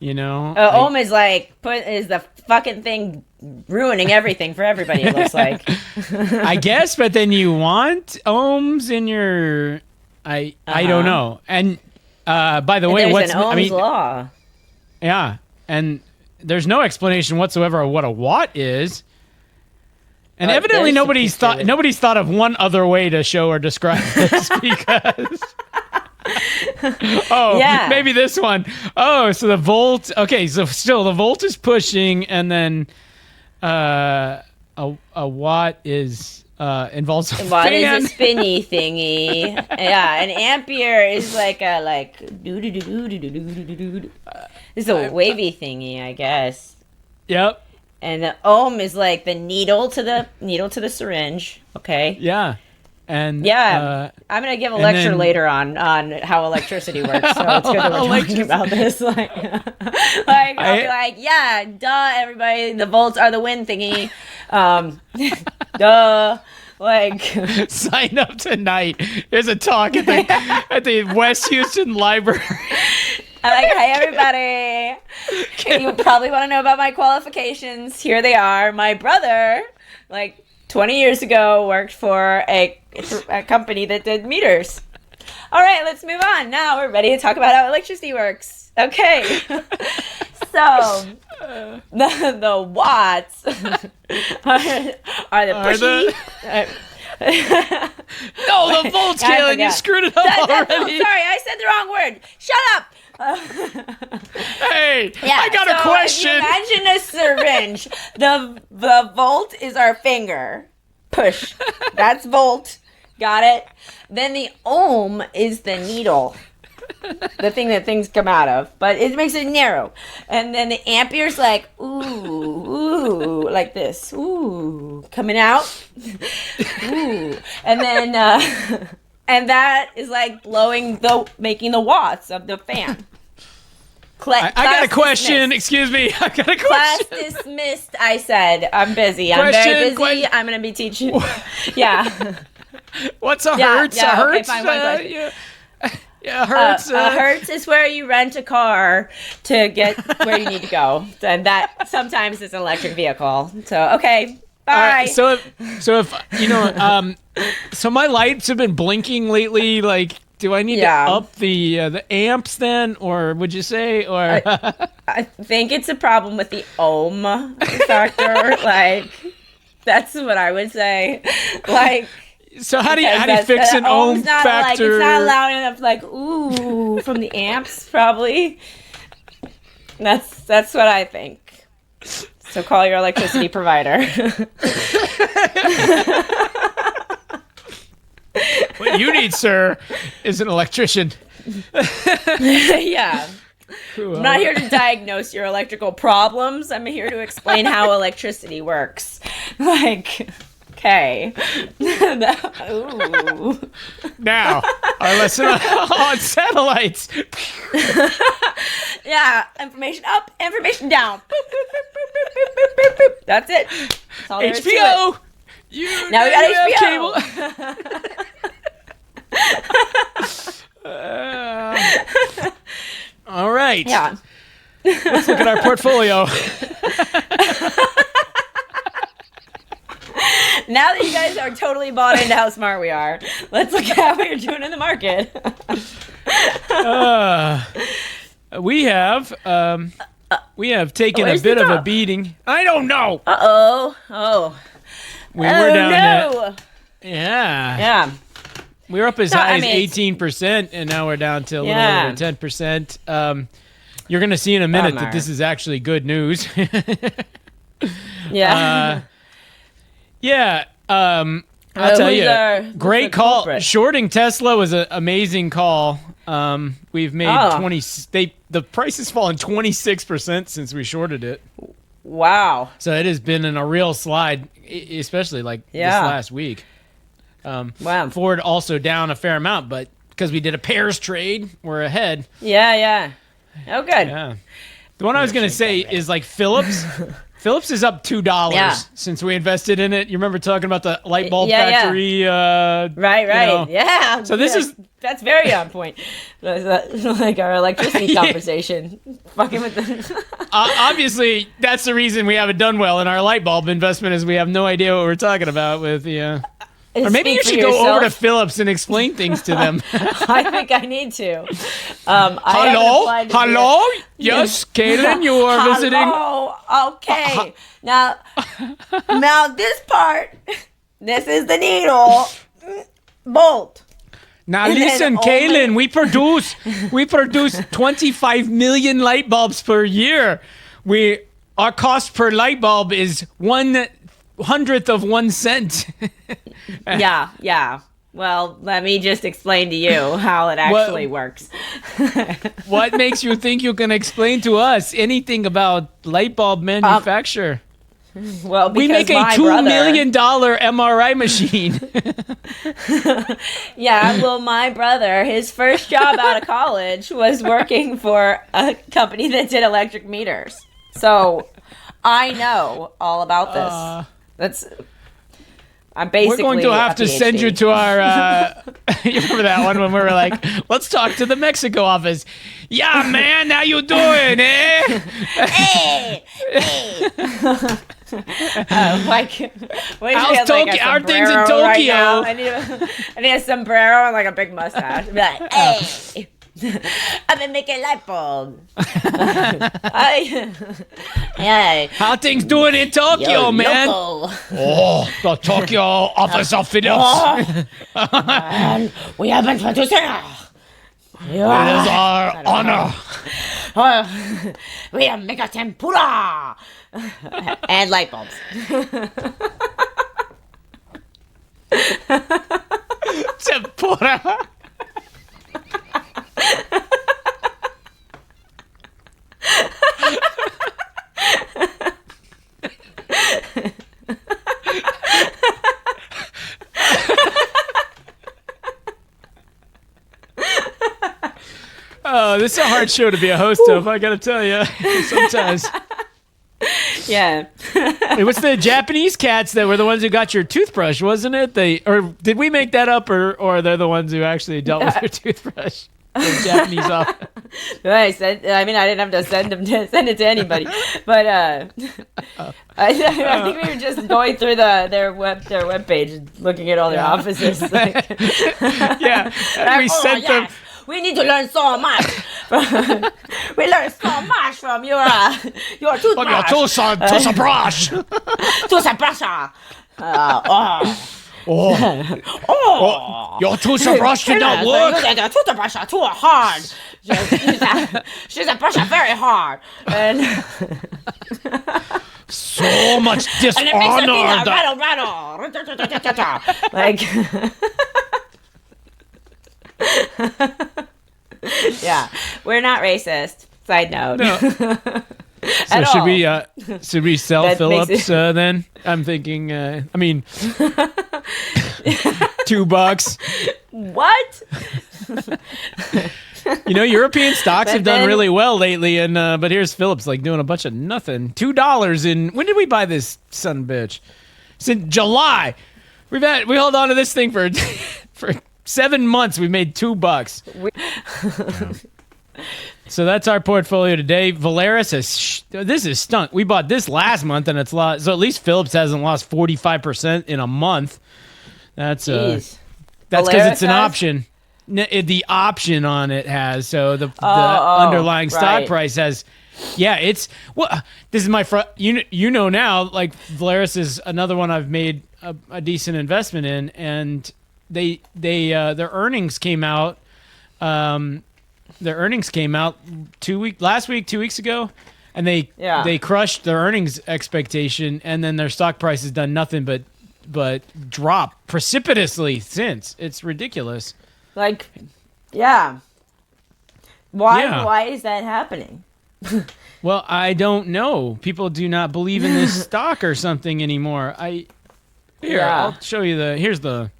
ohm is is the fucking thing ruining everything for everybody. It looks like. I guess, but then you want ohms in your, I don't know. And by the way, what's Ohm's law? Yeah, and there's no explanation whatsoever of what a watt is. And evidently nobody's thought of one other way to show or describe this because maybe this one. Oh, so the volt. Okay, so still the volt is pushing, and then a watt is involves a watt fan. Is a spinny thingy. Yeah, an ampere is like a It's a wavy thingy, I guess. Yep. And the ohm is like the needle to the syringe. Okay. Yeah. And I'm gonna give a lecture later on how electricity works. So it's good that we're talking about this. I'll be like, yeah, duh, everybody. The volts are the wind thingy. Duh. Sign up tonight. There's a talk at the West Houston Library. I'm like, hey, everybody. You probably want to know about my qualifications. Here they are. My brother, 20 years ago, worked for a company that did meters. All right, let's move on. Now we're ready to talk about how electricity works. Okay. So, the watts are the pushy... No, the volts, Kalyn. You screwed it up already. Sorry, I said the wrong word. Shut up. Hey, I got a question. Imagine a syringe. The volt is our finger. Push. That's volt. Got it? Then the ohm is the needle. The thing that things come out of. But it makes it narrow. And then the ampere's like, ooh, like this. Ooh, coming out. Ooh. And then, and that is like making the watts of the fan. I got a question. Dismissed. Excuse me. I got a question. Class dismissed, I said. I'm busy. I'm very busy. I'm going to be teaching. Yeah. What's a hertz? Yeah, a hertz? Okay, fine, yeah, hertz. A hertz is where you rent a car to get where you need to go. And that sometimes is an electric vehicle. So, okay. Bye. So if so my lights have been blinking lately. Do I need to up the amps then, or would you say, or? I think it's a problem with the ohm factor. That's what I would say. So how do you fix an ohm factor? It's not loud enough. Ooh, from the amps, probably. That's what I think. So call your electricity provider. What you need, sir, is an electrician. Yeah. Cool. I'm not here to diagnose your electrical problems. I'm here to explain how electricity works. Okay. Ooh. Now, our lesson on satellites. Yeah, information up, information down. That's it. That's all HBO. Now we got HBO. All right. Yeah. Let's look at our portfolio. Now that you guys are totally bought into how smart we are, let's look at how we're doing in the market. We have We have taken a Where's bit the of a top? beating. I don't know. Uh-oh. Oh. We were down no. at, yeah. Yeah. We were up as No, high I as mean, it's- 18%, and now we're down to a little Yeah. over 10%. You're going to see in a minute that Bummer. this is actually good news. Yeah. Yeah. I'll tell who's you, who's great the call. culprit? Shorting Tesla was an amazing call. We've made Oh. 20. The price has fallen 26% since we shorted it. Wow. So it has been in a real slide, especially like this Yeah. last week. Wow. Ford also down a fair amount, but because we did a pairs trade, we're ahead. Yeah. Oh, good. Yeah. The one I was going to say is like Philips. Philips is up $2 Yeah. since we invested in it. You remember talking about the light bulb Yeah, yeah. factory? Right. know. Yeah. So this is- that's very on point. Like our electricity Yeah. conversation. Fucking with the Obviously, that's the reason we haven't done well in our light bulb investment is we have no idea what we're talking about with the... Or maybe you Speak should for go over to yourself. Philips and explain things to them. I think I need to. I haven't Hello? applied to do Hello? it. Yes, Kalyn, you are visiting. Hello. Okay. Now this part. This is the needle. Bolt. Now And then listen, only- Kalyn, we produce 25 million light bulbs per year. Our cost per light bulb is 1/100th of 1 cent. Yeah. Well, let me just explain to you how it actually works. What makes you think you can explain to us anything about light bulb manufacture? Well, We because make a my $2 brother, million MRI machine. Yeah, well, my brother, his first job out of college was working for a company that did electric meters. So I know all about this. I'm We're basically going to have a to send you PhD. to our. You remember that one when we were like, "Let's talk to the Mexico office." Yeah, man, how you doing, eh? Hey! Like, what if How's he had, like, a Tokyo- are things in sombrero right Tokyo? now? I need a sombrero and like a big mustache. Be like, hey! I've been making light bulbs. Yeah. How things doing in Tokyo, Yo, man? loco. Oh, the Tokyo office of Philips. And we have been producing. It is our honor. We make a tempura and light bulbs. Tempura. Oh, this is a hard show to be a host of, I gotta tell you. Sometimes. Yeah. It was the Japanese cats that were the ones who got your toothbrush, wasn't it? Or did we make that up, or they're the ones who actually dealt with your toothbrush? The Japanese office. I didn't have to send it to anybody, but I think we were just going through their web page, looking at all their offices. Like, Yeah, and we sent them. We need to learn so much. We learned so much from your toothbrush. Toothbrush. Toothbrush. Your toothbrush did not work. Using the toothbrush too hard. She's a brush very hard. And So much and it makes the dishonor. thing rattle. Like, yeah, we're not racist. Side note. No. So At should we sell That Phillips makes it- then? I'm thinking. $2. What? European stocks But have done then- really well lately, and but here's Phillips like doing a bunch of nothing. $2 in when did we buy this son of a bitch? Since July. We held on to this thing for for 7 months. We made $2. So that's our portfolio today. Valaris this is stunk. We bought this last month and it's lost. So at least Phillips hasn't lost 45% in a month. That's Jeez. that's because Valaris it's an has? option. The option on it has. So the underlying stock right. price has Yeah, it's this is my you know now, like Valeris is another one I've made a decent investment in, and their earnings came out. Their earnings came out 2 weeks ago, and they crushed their earnings expectation, and then their stock price has done nothing but drop precipitously since. It's ridiculous. Like, yeah. Why is that happening? Well, I don't know. People do not believe in this stock or something anymore. I'll show you here's the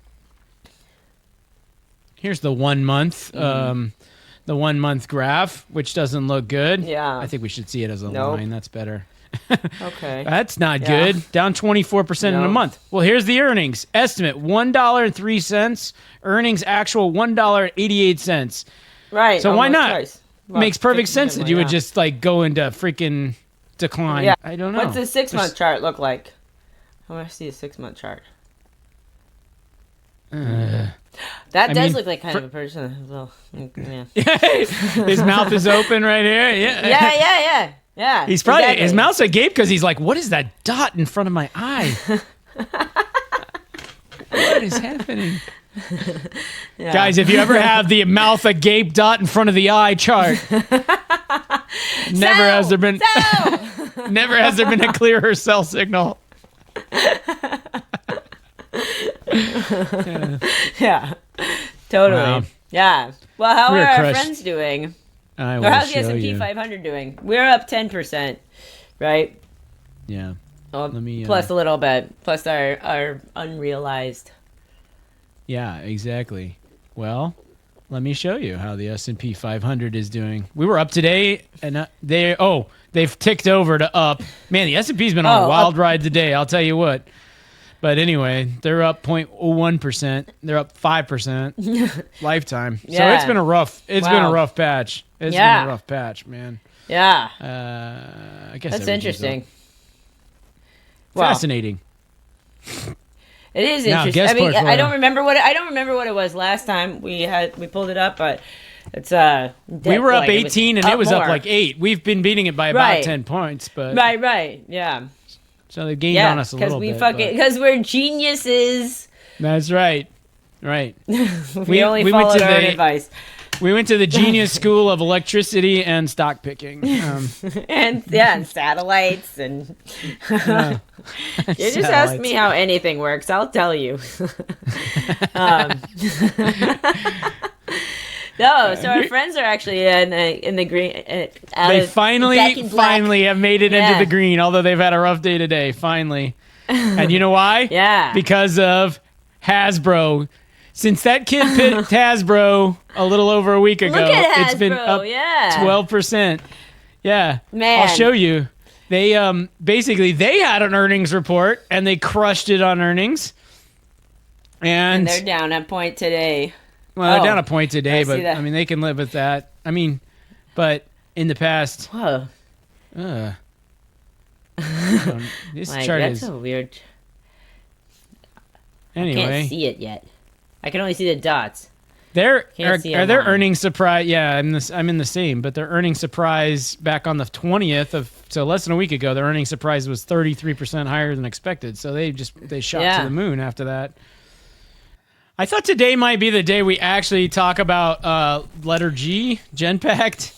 1 month the 1 month graph, which doesn't look good. Yeah. I think we should see it as a line. That's better. Okay. That's not good. Down 24% in a month. Well, here's the earnings estimate: $1.03. Earnings actual $1.88. Right. So why not? Twice. Makes perfect sense that you would just like go into freaking decline. Yeah. I don't know. What's the 6 month chart look like? I want to see a 6 month chart. That does look like kind of a person. Well, yeah. His mouth is open right here. Yeah. He's probably his mouth's agape because he's like, "What is that dot in front of my eye? What is happening?" Yeah. Guys, if you ever have the mouth agape dot in front of the eye chart, never has there been a clearer cell signal. Yeah, totally. Wow. Yeah. Well, how are our crushed. friends doing? Or how's the S&P 500 doing? We're up 10%, right? Yeah. Plus a little bit, plus our unrealized. Yeah, exactly. Well, let me show you how the S&P 500 is doing. We were up today, and they've ticked over to up. Man, the S&P's been on a wild ride today. I'll tell you what. But anyway, they're up 0.01%. They're up 5% lifetime. Yeah. So it's been a rough. It's been a rough patch. It's been a rough patch, man. Yeah. I guess that's interesting. Fascinating. It is interesting. I mean, I don't remember what it was last time we pulled it up, but it's we were up 18 and it was up like 8. We've been beating it by about 10 points, but right, yeah. So they gained on us a little bit. Because we're geniuses. That's right. we only followed our own advice. We went to the Genius School of Electricity and Stockpicking. And satellites. And you just ask me how anything works. I'll tell you. No, so our friends are actually in the green. They finally have made it into the green, although they've had a rough day today. Finally, and you know why? Yeah, because of Hasbro. Since that kid picked Hasbro a little over a week ago, it's been up 12%. Yeah, man, I'll show you. They basically they had an earnings report and they crushed it on earnings, and they're down a point today. Well, they're down a point today, but I mean, they can live with that. I mean, but in the past, this chart that's so weird. Anyway, I can't see it yet. I can only see the dots. Their earnings surprise. Yeah, I'm in the same, but their earnings surprise back on the 20th so less than a week ago, their earnings surprise was 33% higher than expected. So they shot to the moon after that. I thought today might be the day we actually talk about letter G, Genpact.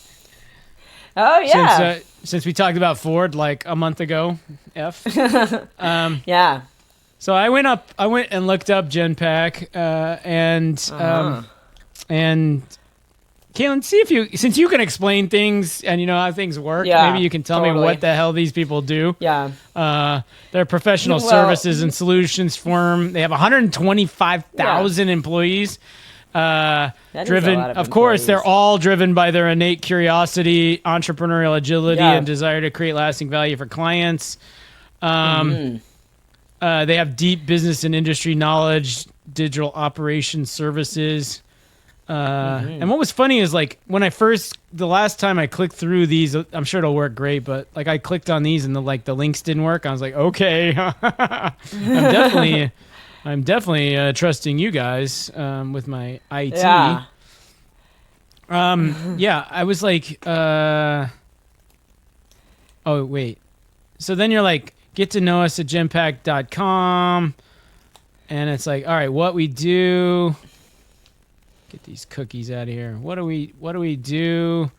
Oh, yeah. Since we talked about Ford like a month ago, F. Yeah. So I went and looked up Genpact and Kalyn, see since you can explain things and you know how things work, maybe you can tell me what the hell these people do. Yeah. They're a professional services and solutions firm. They have 125,000 employees. Driven, of course, they're all driven by their innate curiosity, entrepreneurial agility, and desire to create lasting value for clients. They have deep business and industry knowledge, digital operations services. And what was funny is like when the last time I clicked through these, I'm sure it'll work great, but like I clicked on these and the links didn't work. I was like, okay, I'm definitely trusting you guys with my IT. Yeah. I was like, Oh, wait. So then you're like, get to know us at genpact.com. And it's like, all right, what we do. Get these cookies out of here. What do we do?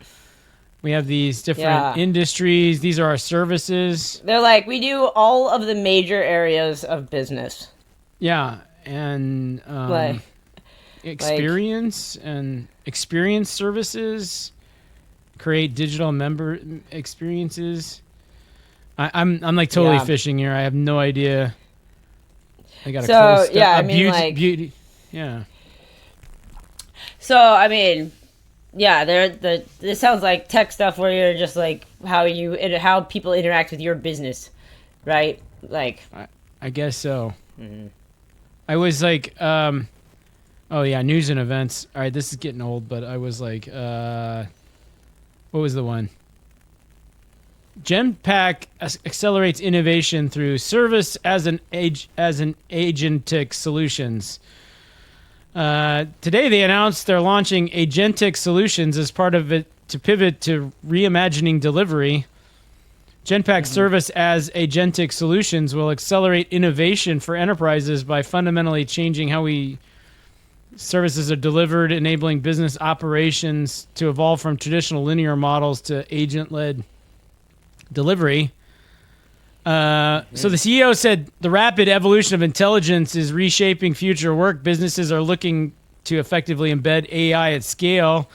We have these different industries. These are our services. They're like, we do all of the major areas of business. Yeah. And experience services. Create digital member experiences. I'm like totally fishing here. I have no idea. I got so yeah, I mean beauty. Yeah. So I mean, yeah, this sounds like tech stuff where you're just like how people interact with your business, right? Like, I guess so. Mm-hmm. I was like, oh yeah, news and events. All right, this is getting old, but I was like, what was the one? Genpact accelerates innovation through service as an agentic solutions. Today they announced they're launching agentic solutions as part of it to pivot to reimagining delivery. Genpact service as agentic solutions will accelerate innovation for enterprises by fundamentally changing how services are delivered, enabling business operations to evolve from traditional linear models to agent-led delivery. So the CEO said the rapid evolution of intelligence is reshaping future work. Businesses are looking to effectively embed AI at scale.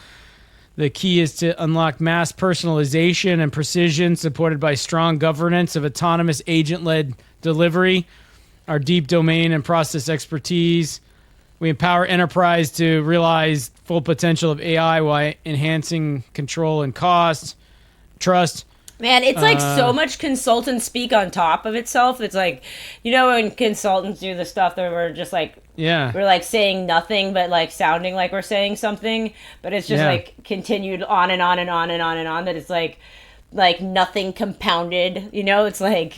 The key is to unlock mass personalization and precision supported by strong governance of autonomous agent-led delivery, our deep domain and process expertise. We empower enterprise to realize full potential of AI while enhancing control and cost, trust. Man, it's like so much consultant speak on top of itself. It's like, you know, when consultants do the stuff that we're just like, we're like saying nothing, but like sounding like we're saying something, but it's just like continued on and on and on and on and on. That it's like nothing compounded, you know. It's like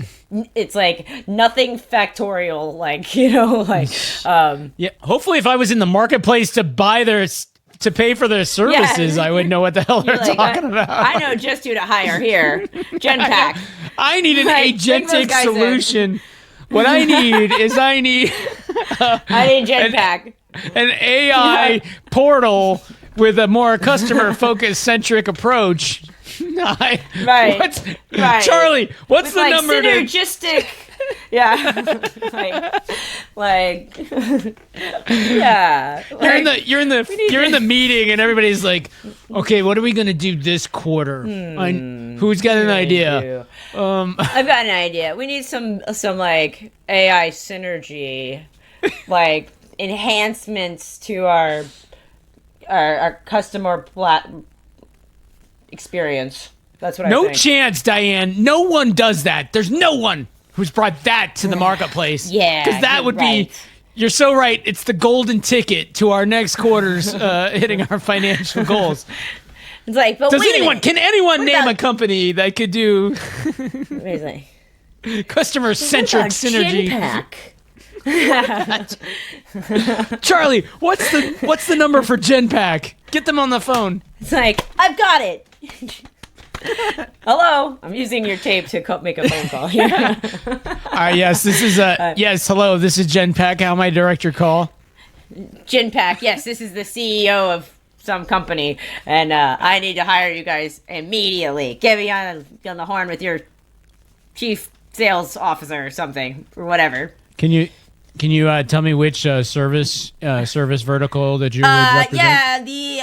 nothing factorial, like, you know, like Hopefully, if I was in the marketplace to pay for their services, I would know what the hell they're talking about. I know just who to hire here. Genpact. I need an agentic solution. What I need is I need Genpact. An AI portal with a more customer-focused, centric approach. Right. Charlie, what's with the number? Synergistic. Yeah. You're in the meeting and everybody's like, okay, what are we gonna do this quarter? Who's got an idea? I've got an idea. We need some like AI synergy, like enhancements to our customer experience. That's what I think. No chance, Diane. No one does that. There's no one who's brought that to the marketplace. Yeah, because that would be. You're so right. It's the golden ticket to our next quarter's hitting our financial goals. It's like, but can anyone name a company that could do customer-centric synergy? Genpact. Charlie, what's the number for Genpact? Get them on the phone. It's like, I've got it. Hello, I'm using your tape to make a phone call here. Yes, this is yes. Hello, this is Genpact. How may I direct your call? Genpact. Yes, this is the CEO of some company, and I need to hire you guys immediately. Get me on the horn with your chief sales officer or something, or whatever. Can you tell me which service vertical that you would represent? Yeah, the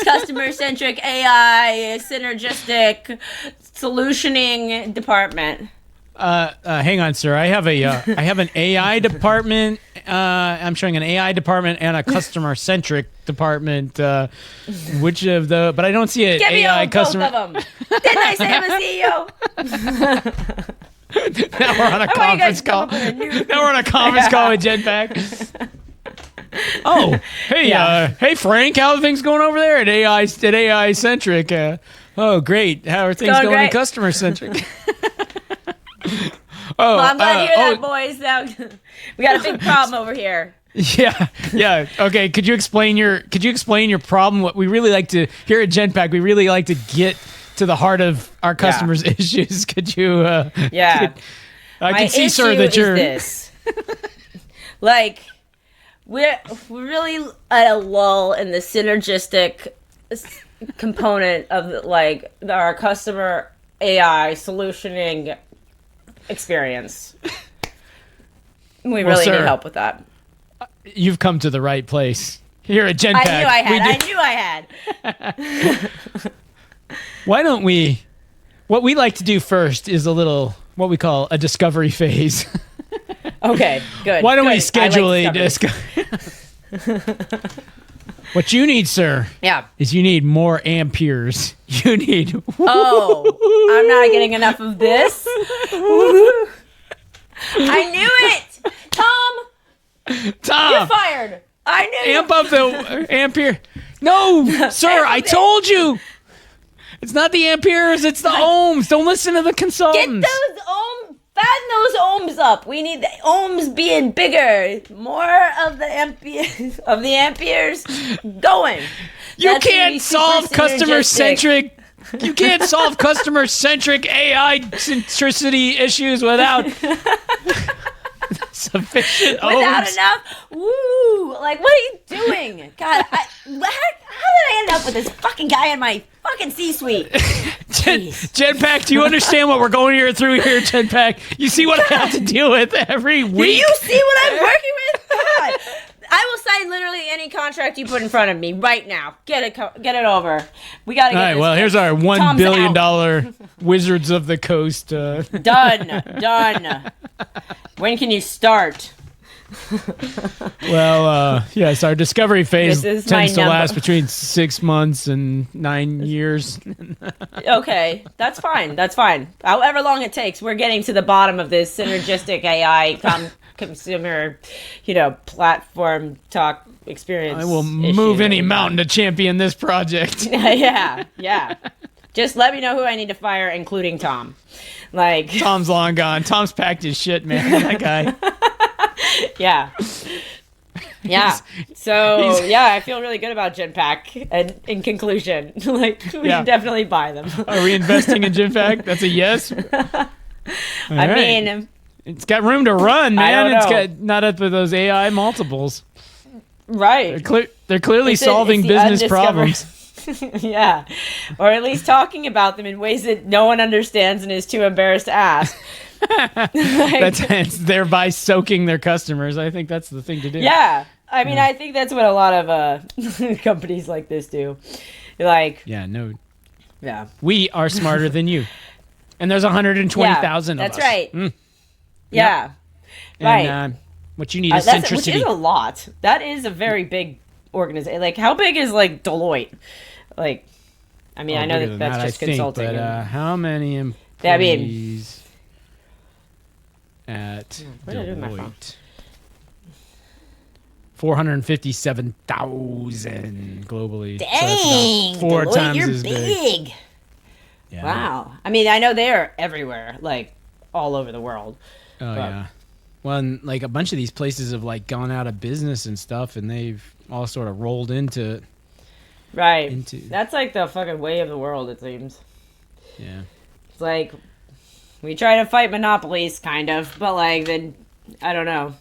customer-centric AI synergistic solutioning department. Hang on, sir. I have an AI department. I'm showing an AI department and a customer-centric department. Which of the? But I don't see an Get me AI on customer. Both of them. Didn't I say I'm a CEO? Now we're on a conference call. Now we're on a conference call with Genpact. Oh, hey, hey Frank, how are things going over there at AI Centric? Oh, great. How are things going at Customer Centric? Well, I'm glad to hear that, boys. Now we got a big problem over here. Yeah. Okay. Could you explain your problem? What we really like to here at Genpact, we really like to get to the heart of our customers' issues. Could you? Yeah. I My can see, sir, issue that you're. is this. Like, we're really at a lull in the synergistic component of like our customer AI solutioning experience. We really need help with that. You've come to the right place. Here at Genpact. I knew I had. Why don't we... What we like to do first is a little, what we call a discovery phase. Okay, good. Why don't we good. schedule like a discovery? What you need, sir, is you need more amperes. You need... Oh, I'm not getting enough of this. I knew it! Tom, you're fired. I knew. Amp up the ampere. No, sir, I told you. It's not the amperes, it's the ohms. Don't listen to the consultants. Get those ohms, fatten those ohms up. We need the ohms being bigger. More of the amperes going. You can't solve customer-centric. You can't solve customer-centric AI centricity issues without sufficient ohms. Without enough, woo! Like, what are you doing? God, how did I end up with this fucking guy in my fucking C-suite? Genpact, do you understand what we're going through here, Genpact? You see what I have to deal with every week? Do you see what I'm working with? God. I will sign literally any contract you put in front of me right now. Get it over. We gotta get All right, this. well, here's our $1 billion Wizards of the Coast. Done. When can you start? Well, yes, our discovery phase tends to last between 6 months and 9 years. Okay, that's fine. However long it takes, we're getting to the bottom of this synergistic AI consumer, platform talk experience. I will move any mountain to champion this project. Yeah. Just let me know who I need to fire, including Tom. Like, Tom's long gone. Tom's packed his shit, man. That guy. Yeah. So I feel really good about Genpact. And in conclusion, like, we can definitely buy them. Are we investing in Genpact? That's a yes. I mean, it's got room to run, man. I don't know. It's got not up with those AI multiples. Right. They're clearly solving business problems. Yeah. Or at least talking about them in ways that no one understands and is too embarrassed to ask. That's thereby soaking their customers. I think that's the thing to do. Yeah. I mean, I think that's what a lot of companies like this do. Like, yeah, no. Yeah. We are smarter than you. And there's 120,000 of us. That's right. Yeah. Yep. Right. And what you need is centricity. Which is a lot. That is a very big organization. Like, how big is, like, Deloitte? Like, I mean, I know that's just consulting. But how many employees at Deloitte? 457,000 globally. Dang, so 4 Deloitte, times you're as big. Yeah. Wow. I mean, I know they're everywhere, like all over the world. Oh yeah. Well, and, like, a bunch of these places have, like, gone out of business and stuff, and they've all sort of rolled into. Right. That's like the fucking way of the world, it seems. Yeah. It's like we try to fight monopolies, kind of, but like then I don't know.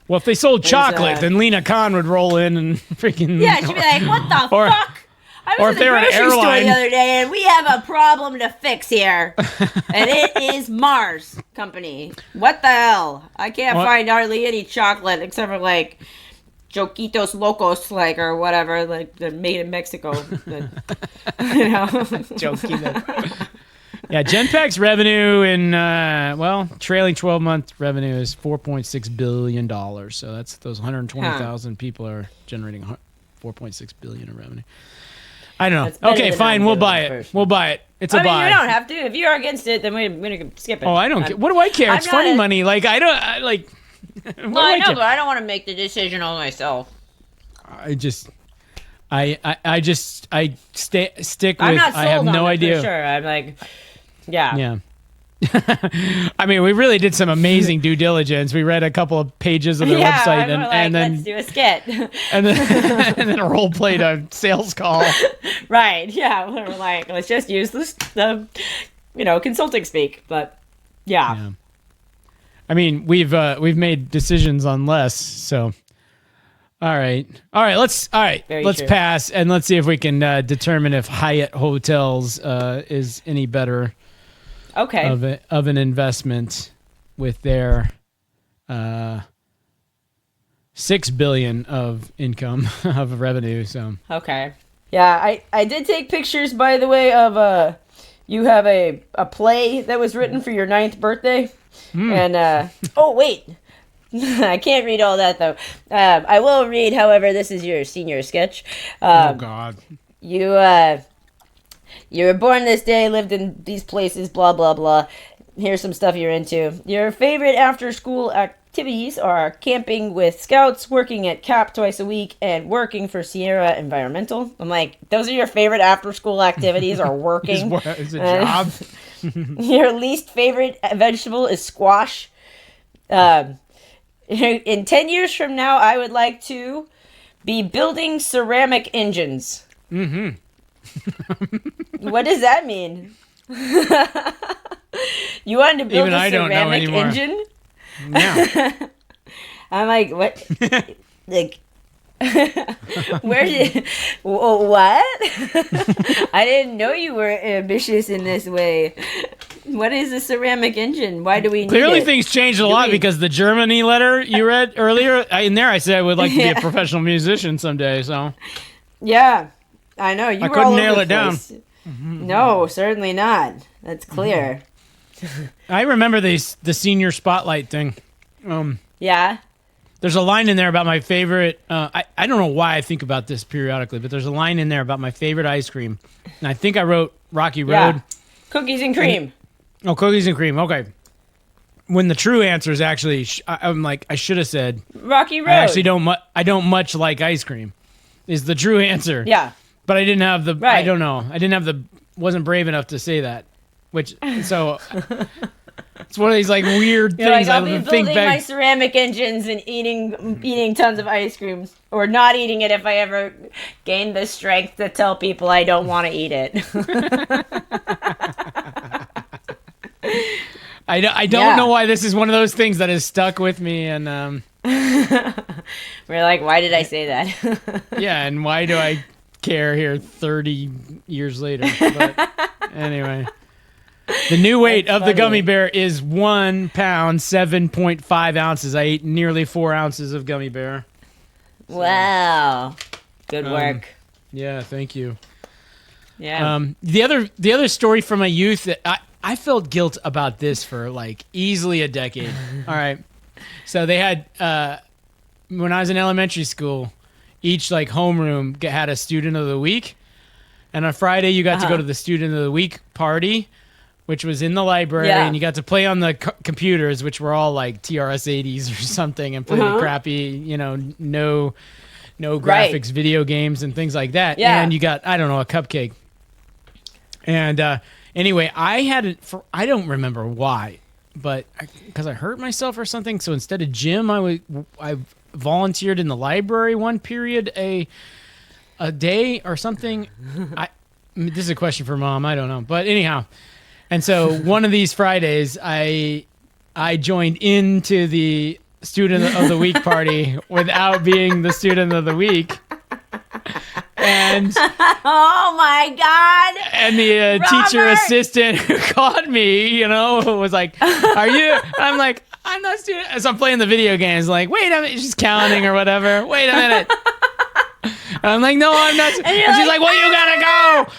Well, if they sold chocolate, then Lena Khan would roll in and freaking... Yeah, she'd be like, what the fuck? I was at the grocery store the other day, and we have a problem to fix here. And it is Mars Company. What the hell? I can't find hardly any chocolate except for, like, Choquitos Locos, like, or whatever, like, they're made in Mexico. Choquitos. Yeah, Genpact's revenue in, trailing 12-month revenue is $4.6 billion. So that's those 120,000 people are generating $4.6 billion in revenue. I don't know. Okay, fine. We'll buy it. We'll buy it. It's a buy. You don't have to. If you're against it, then we're going to skip it. Oh, I don't care. What do I care? It's funny money. Like, I don't, like... Well, I know, but I don't want to make the decision on myself. I stick with... I'm not sold I have no on it idea. for sure. I'm like... Yeah. I mean, we really did some amazing due diligence. We read a couple of pages of their website, and then let's do a skit, and then role played a sales call. Right? Yeah, we're like, let's just use the consulting speak. But yeah. I mean, we've made decisions on less. So, all right. Let's true. pass and let's see if we can determine if Hyatt Hotels is any better. Okay. Of an investment with their $6 billion of income of revenue. So okay, yeah, I did take pictures, by the way, of you have a play that was written for your 9th birthday, and oh wait. I can't read all that though. I will read, however, this is your senior sketch. Oh God. You were born this day, lived in these places, blah, blah, blah. Here's some stuff you're into. Your favorite after-school activities are camping with scouts, working at CAP twice a week, and working for Sierra Environmental. I'm like, those are your favorite after-school activities, or working? Is a job. Your least favorite vegetable is squash. In 10 years from now, I would like to be building ceramic engines. Mm-hmm. What does that mean? You wanted to build a ceramic engine? Yeah. I'm like, what? Like, where did... What? I didn't know you were ambitious in this way. What is a ceramic engine? Why do we need Clearly it? things changed a lot because the Germany letter you read earlier, in there I said I would like to be a professional musician someday, so... Yeah. I know, you I were couldn't all over nail the it down. place. No, certainly not. That's clear. I remember the senior spotlight thing. Yeah? There's a line in there about my favorite... I don't know why I think about this periodically, but there's a line in there about my favorite ice cream. And I think I wrote Rocky Road. Yeah. Cookies and cream. Cookies and cream. Okay. When the true answer is actually... I'm like, I should have said... Rocky Road. I actually don't much like ice cream. Is the true answer. Yeah. But I didn't have the... Right. I don't know. I didn't have the... Wasn't brave enough to say that. Which... So... It's one of these like weird You're things. like, I'll be building my ceramic engines and eating tons of ice creams, or not eating it if I ever gain the strength to tell people I don't want to eat it. I don't know why this is one of those things that has stuck with me, and we're like, why did I say that? yeah, and why do I care here 30 years later? But anyway. The new weight of the gummy bear is 1 pound, 7.5 ounces. I ate nearly 4 ounces of gummy bear. So, wow. Good work. Yeah, thank you. Yeah. The other story from my youth that I felt guilt about this for like easily a decade. All right. So they had, when I was in elementary school, each like homeroom had a student of the week. And on Friday, you got to go to the student of the week party, which was in the library, and you got to play on the computers, which were all like TRS-80s or something, and play the crappy, no graphics video games and things like that. Yeah. And you got, I don't know, a cupcake. And anyway, I don't remember why, but because I hurt myself or something. So instead of gym, I volunteered in the library one period a day or something. This is a question for Mom. I don't know, but anyhow. And so one of these Fridays, I joined into the student of the week party without being the student of the week. And oh my God! And the teacher assistant who caught me, was like, "Are you?" I'm like, "I'm not student." So I'm playing the video games. Like, wait a minute, she's counting or whatever. Wait a minute. And I'm like, "No, I'm not." And she's like, "Well, you gotta go."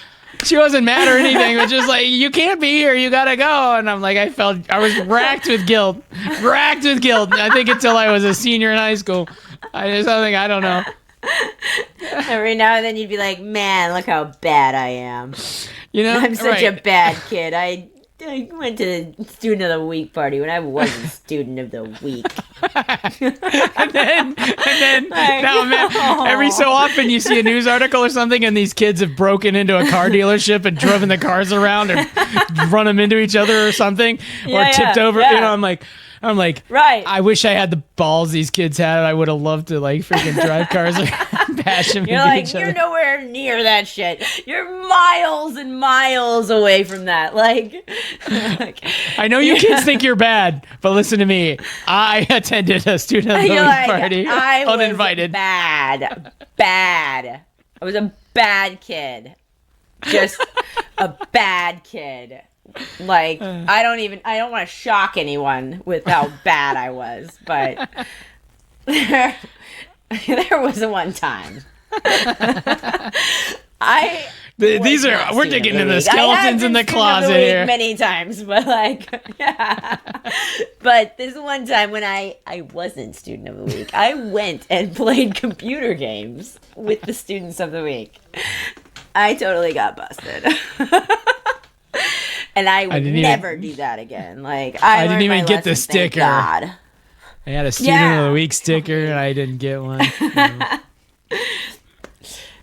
She wasn't mad or anything, but just like, you can't be here, you gotta go. And I'm like, I was racked with guilt. I think until I was a senior in high school. I don't know. Every now and then you'd be like, man, look how bad I am. I'm such a bad kid. I went to the student of the week party when I wasn't student of the week. and then Like, now, man, every so often you see a news article or something, and these kids have broken into a car dealership and driven the cars around or run them into each other or something, or tipped over. Yeah. You know, I'm like, right. I wish I had the balls these kids had. I would have loved to like freaking drive cars and bash them You're into like, each you're other. nowhere near that shit. You're miles and miles away from that. Like I know you kids think you're bad, but listen to me. I attended a student of the week party I uninvited. was bad. I was a bad kid. Just a bad kid. Like, I don't want to shock anyone with how bad I was, but there was one time. We're digging into the skeletons in the closet here. Many times, but like, yeah. But this one time when I wasn't student of the week, I went and played computer games with the students of the week. I totally got busted. And I would never do that again. Like, I didn't even get the lesson, thank sticker. God. I had a student of the week sticker, and I didn't get one.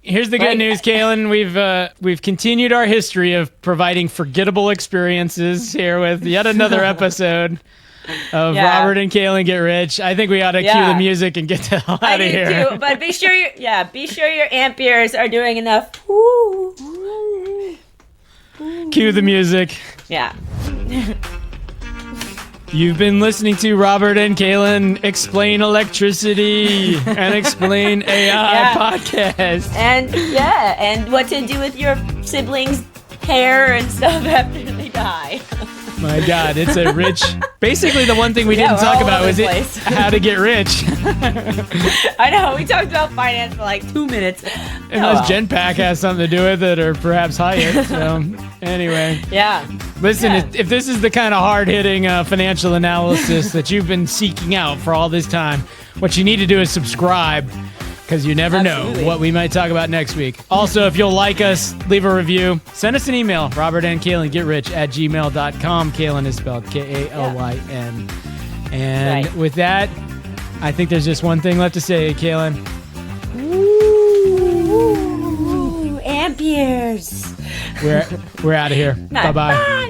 Here's the good news, Kalyn. We've continued our history of providing forgettable experiences here with yet another episode of Robert and Kalyn Get Rich. I think we ought to cue the music and get the hell out of here. Too, but be sure your amp ears are doing enough. Cue the music. Yeah. You've been listening to Robert and Kalyn explain electricity and explain AI podcast. And what to do with your siblings' hair and stuff after they die. My God, it's a rich. Basically, the one thing we didn't talk about was how to get rich. I know, we talked about finance for like 2 minutes. Unless Genpact has something to do with it, or perhaps Hyatt. So, anyway. Yeah. Listen, if this is the kind of hard-hitting financial analysis that you've been seeking out for all this time, what you need to do is subscribe, because you never know what we might talk about next week. Also, if you'll like us, leave a review. Send us an email, robertandkaylyngetrich@gmail.com. Kalyn is spelled Kalyn. And with that, I think there's just one thing left to say, Kalyn. Ooh, amperes. We're out of here. Bye-bye. Bye.